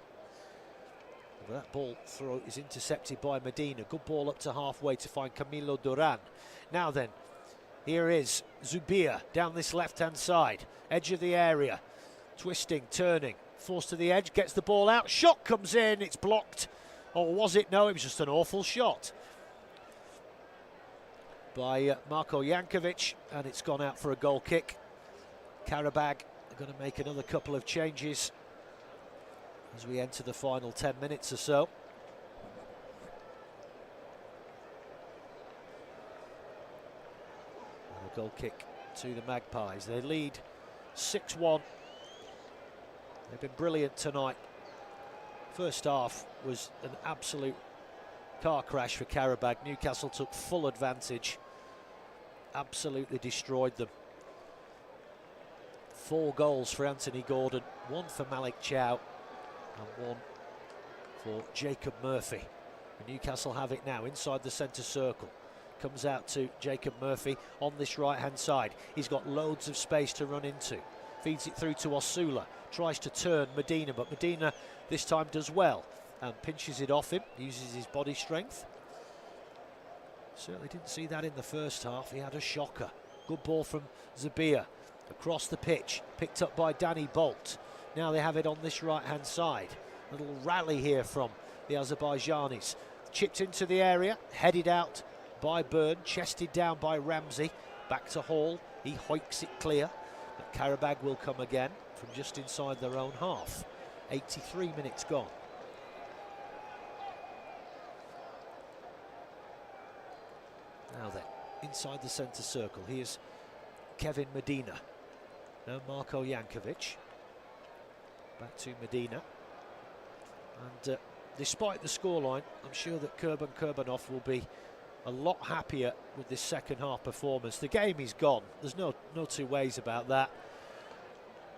S1: But that ball throw is intercepted by Medina. Good ball up to halfway to find Camilo Duran. Now then, here is Zubir down this left-hand side. Edge of the area. Twisting, turning. Forced to the edge, gets the ball out. Shot comes in, it's blocked. Or was it? No, it was just an awful shot by Marko Jankovic, and it's gone out for a goal kick. Qarabag are going to make another couple of changes as we enter the final 10 minutes or so. And a goal kick to the Magpies. They lead 6-1. They've been brilliant tonight. First half was an absolute car crash for Qarabag. Newcastle took full advantage. Absolutely destroyed them. 4 goals for Anthony Gordon, 1 for Malik Chow, and 1 for Jacob Murphy. And Newcastle have it now inside the centre circle. Comes out to Jacob Murphy on this right-hand side. He's got loads of space to run into. Feeds it through to Osula. Tries to turn Medina, but Medina this time does well and pinches it off him. Uses his body strength. Certainly didn't see that in the first half. He had a shocker. Good ball from Zubir. Across the pitch. Picked up by Danny Bolt. Now they have it on this right-hand side. A little rally here from the Azerbaijanis. Chipped into the area, headed out by Byrne, chested down by Ramsey. Back to Hall, he hoiks it clear. But Qarabag will come again from just inside their own half. 83 minutes gone. Now then, inside the centre circle, here's Kevin Medina. Now Marko Jankovic. Back to Medina. And despite the scoreline, I'm sure that Kurban Kurbanov will be a lot happier with this second half performance. The game is gone. There's no two ways about that.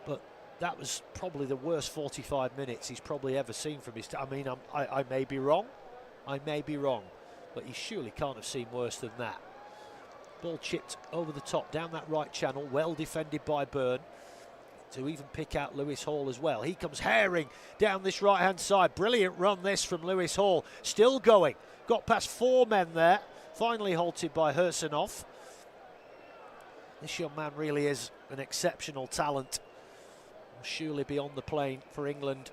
S1: But that was probably the worst 45 minutes he's probably ever seen from his... I mean, I may be wrong. I may be wrong. But he surely can't have seen worse than that. Ball chipped over the top, down that right channel. Well defended by Byrne. To even pick out Lewis Hall as well. He comes herring down this right-hand side. Brilliant run this from Lewis Hall. Still going. Got past 4 men there. Finally halted by Hersenov. This young man really is an exceptional talent. Will surely be on the plane for England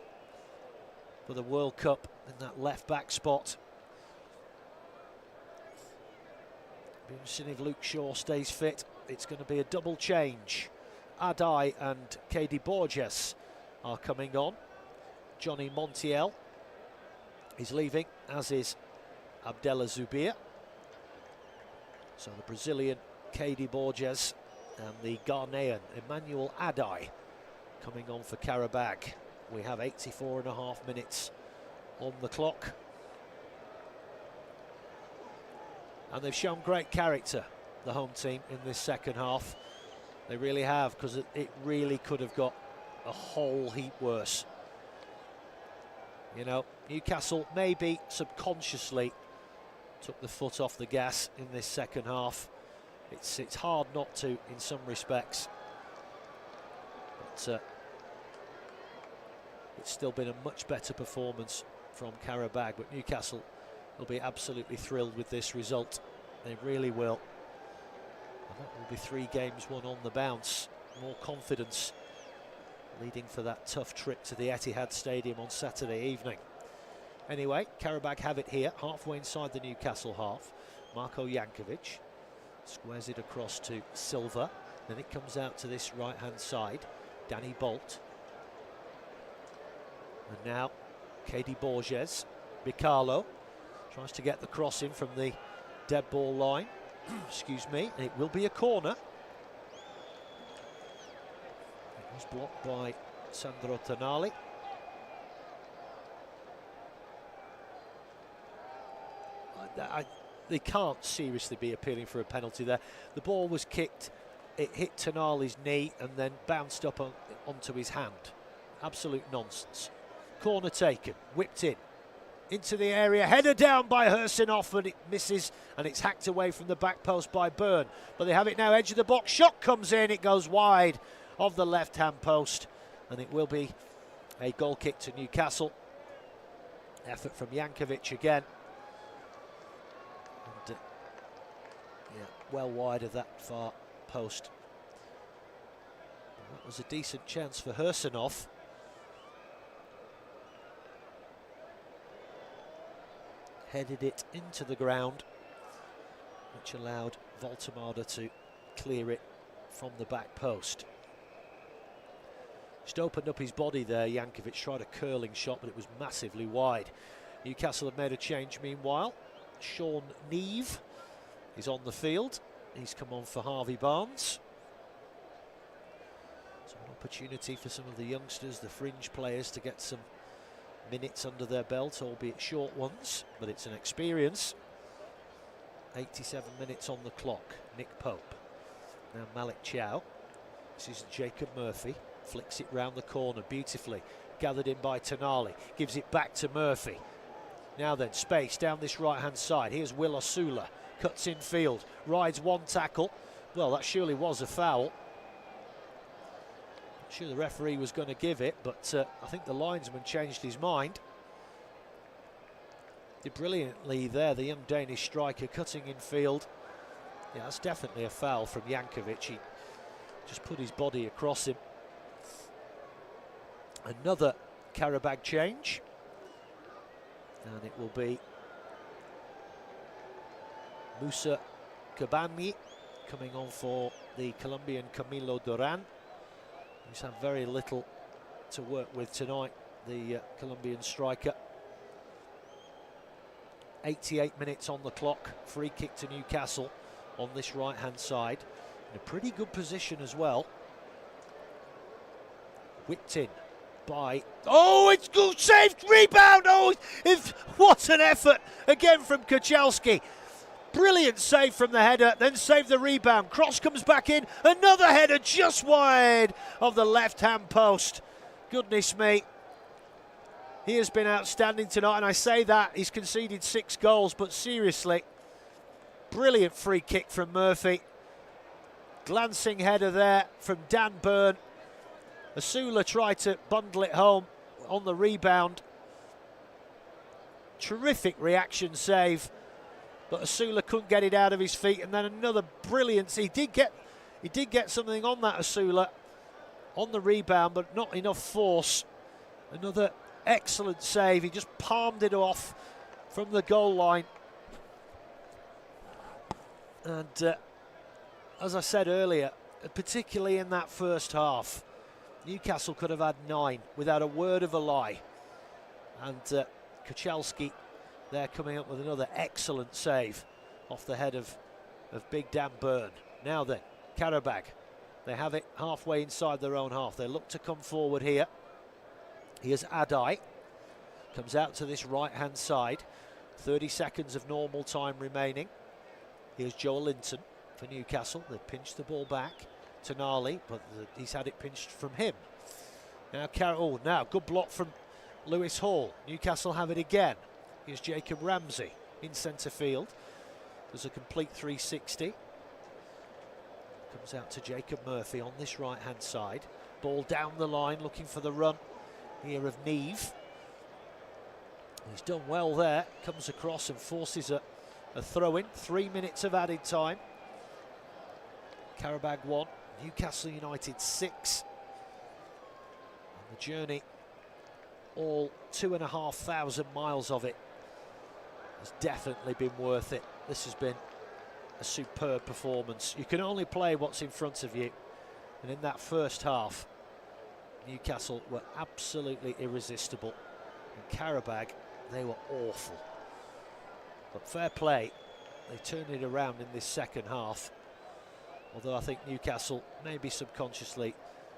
S1: for the World Cup in that left-back spot. Be interesting if Luke Shaw stays fit. It's going to be a double change. Adai and Katie Borges are coming on. Johnny Montiel is leaving, as is Abdella Zubir. So the Brazilian Katie Borges and the Ghanaian Emmanuel Adai coming on for Qarabag. We have 84.5 minutes on the clock. And they've shown great character, the home team, in this second half. They really have, because it really could have got a whole heap worse. You know, Newcastle maybe subconsciously took the foot off the gas in this second half. It's hard not to in some respects. But it's still been a much better performance from Qarabag. But Newcastle will be absolutely thrilled with this result. They really will. And that will be 3 games won on the bounce. More confidence leading for that tough trip to the Etihad Stadium on Saturday evening. Anyway, Qarabag have it here, halfway inside the Newcastle half. Marko Jankovic squares it across to Silva. Then it comes out to this right-hand side. Danny Bolt. And now, Katie Borges. Bicalo tries to get the cross in from the dead ball line. Excuse me, and it will be a corner. It was blocked by Sandro Tonali. They can't seriously be appealing for a penalty there. The ball was kicked, it hit Tonali's knee and then bounced up onto his hand. Absolute nonsense. Corner taken, whipped in. Into the area, header down by Hursinoff, and it misses, and it's hacked away from the back post by Byrne. But they have it now, edge of the box, shot comes in, it goes wide of the left-hand post, and it will be a goal kick to Newcastle. Effort from Jankovic again. And yeah, well wide of that far post. That was a decent chance for Hursinoff. Headed it into the ground, which allowed Voltemada to clear it from the back post. Just opened up his body there, Jankovic tried a curling shot, but it was massively wide. Newcastle have made a change meanwhile. Sean Neve is on the field. He's come on for Harvey Barnes. So an opportunity for some of the youngsters, the fringe players, to get some minutes under their belt, albeit short ones, but it's an experience. 87 minutes on the clock. Nick Pope. Now Malik Chow. This is Jacob Murphy. Flicks it round the corner beautifully. Gathered in by Tonali. Gives it back to Murphy. Now then, space down this right-hand side. Here's Will Osula. Cuts in field. Rides one tackle. Well, that surely was a foul. Sure the referee was going to give it, but I think the linesman changed his mind. Did brilliantly there, the young Danish striker cutting in field. Yeah, that's definitely a foul from Jankovic. He just put his body across him. Another Qarabag change, and it will be Musa Kabani coming on for the Colombian Camilo Duran. He's had very little to work with tonight, the Colombian striker. 88 minutes on the clock, free kick to Newcastle on this right-hand side. In a pretty good position as well. Whipped in by... Oh, it's good, saved, rebound! Oh, what an effort again from Kuchelski. Brilliant save from the header, then save the rebound. Cross comes back in, another header just wide of the left-hand post. Goodness me. He has been outstanding tonight, and I say that, he's conceded 6 goals, but seriously, brilliant free kick from Murphy. Glancing header there from Dan Byrne. Osula tried to bundle it home on the rebound. Terrific reaction save. But Osula couldn't get it out of his feet, and then another brilliance. He did get something on that, Osula, on the rebound, but not enough force. Another excellent save. He just palmed it off from the goal line. And as I said earlier, particularly in that first half, Newcastle could have had 9 without a word of a lie. And Kuchelski there coming up with another excellent save off the head of big Dan Burn. Now then, Qarabag, they have it halfway inside their own half. They look to come forward here. Here's Adai, comes out to this right-hand side. 30 seconds of normal time remaining. Here's Joe Linton for Newcastle. They've pinched the ball back to Nali, but he's had it pinched from him. Now, now good block from Lewis Hall. Newcastle have it again. Here's Jacob Ramsey in centre field. There's a complete 360. Comes out to Jacob Murphy on this right-hand side. Ball down the line, looking for the run here of Neve. He's done well there. Comes across and forces a throw-in. 3 minutes of added time. Qarabag 1, Newcastle United 6. And the journey, all 2,500 miles of it, has definitely been worth it. This has been a superb performance. You can only play what's in front of you. And in that first half, Newcastle were absolutely irresistible. And Qarabag, they were awful. But fair play, they turned it around in this second half. Although I think Newcastle, maybe subconsciously,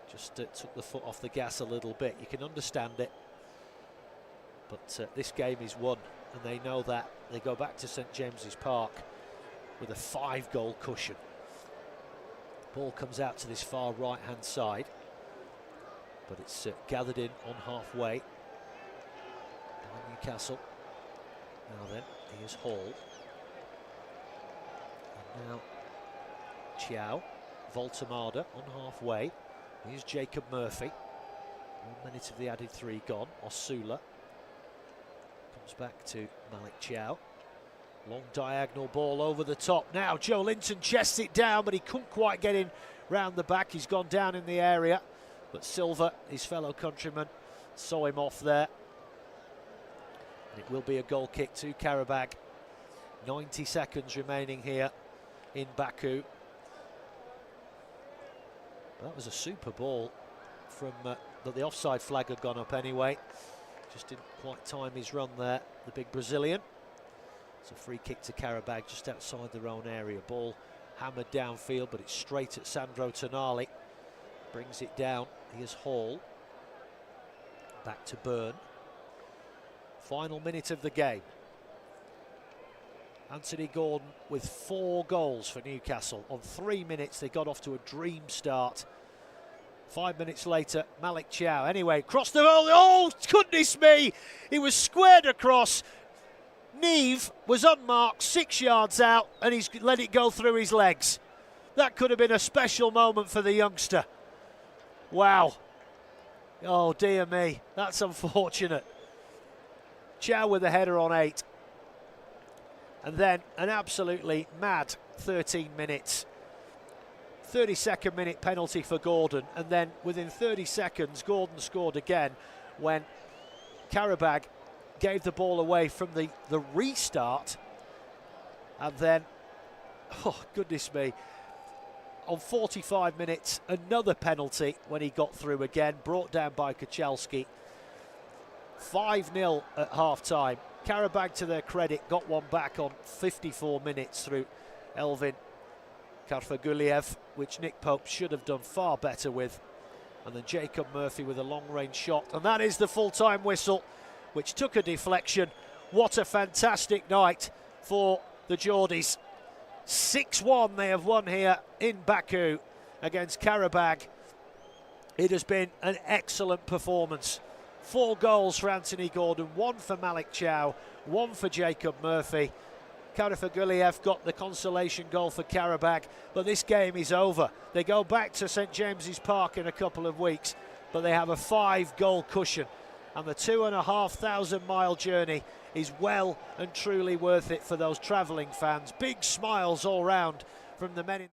S1: just took the foot off the gas a little bit. You can understand it. But this game is won, and they know that. They go back to St James's Park with a 5-goal cushion. Ball comes out to this far right-hand side, but it's gathered in on halfway by Newcastle. Now then, here's Hall. And now Chiao, Voltamada on halfway. Here's Jacob Murphy. 1 minute of the added 3 gone. Osula comes back to Malik Chiao. Long diagonal ball over the top. Now Joe Linton chests it down, but he couldn't quite get in round the back. He's gone down in the area, but Silva, his fellow countryman, saw him off there. And it will be a goal kick to Qarabag. 90 seconds remaining here in Baku. That was a super ball from but the offside flag had gone up anyway. Just didn't quite time his run there, the big Brazilian. It's a free kick to Qarabag just outside their own area. Ball hammered downfield, but it's straight at Sandro Tonali. Brings it down. Here's Hall. Back to Burn. Final minute of the game. Anthony Gordon with 4 goals for Newcastle. On 3 minutes, they got off to a dream start. 5 minutes later, Malik Chiao. Anyway, crossed the ball. Oh, goodness me! He was squared across. Neve was unmarked, 6 yards out, and he's let it go through his legs. That could have been a special moment for the youngster. Wow. Oh, dear me. That's unfortunate. Chiao with a header on 8. And then an absolutely mad 13 minutes. 32nd minute penalty for Gordon, and then within 30 seconds Gordon scored again when Qarabag gave the ball away from the restart. And then, oh goodness me, on 45 minutes another penalty when he got through again, brought down by Kuchelski. 5-0 at half-time. Qarabag, to their credit, got one back on 54 minutes through Elvin Karfaguliev, which Nick Pope should have done far better with. And then Jacob Murphy with a long-range shot. And that is the full-time whistle, which took a deflection. What a fantastic night for the Geordies. 6-1 they have won here in Baku against Qarabag. It has been an excellent performance. 4 goals for Anthony Gordon, 1 for Malik Chiao, 1 for Jacob Murphy. Karafaguliev got the consolation goal for Qarabag, but this game is over. They go back to St James's Park in a couple of weeks, but they have a 5-goal cushion, and the 2,500-mile journey is well and truly worth it for those travelling fans. Big smiles all round from the men in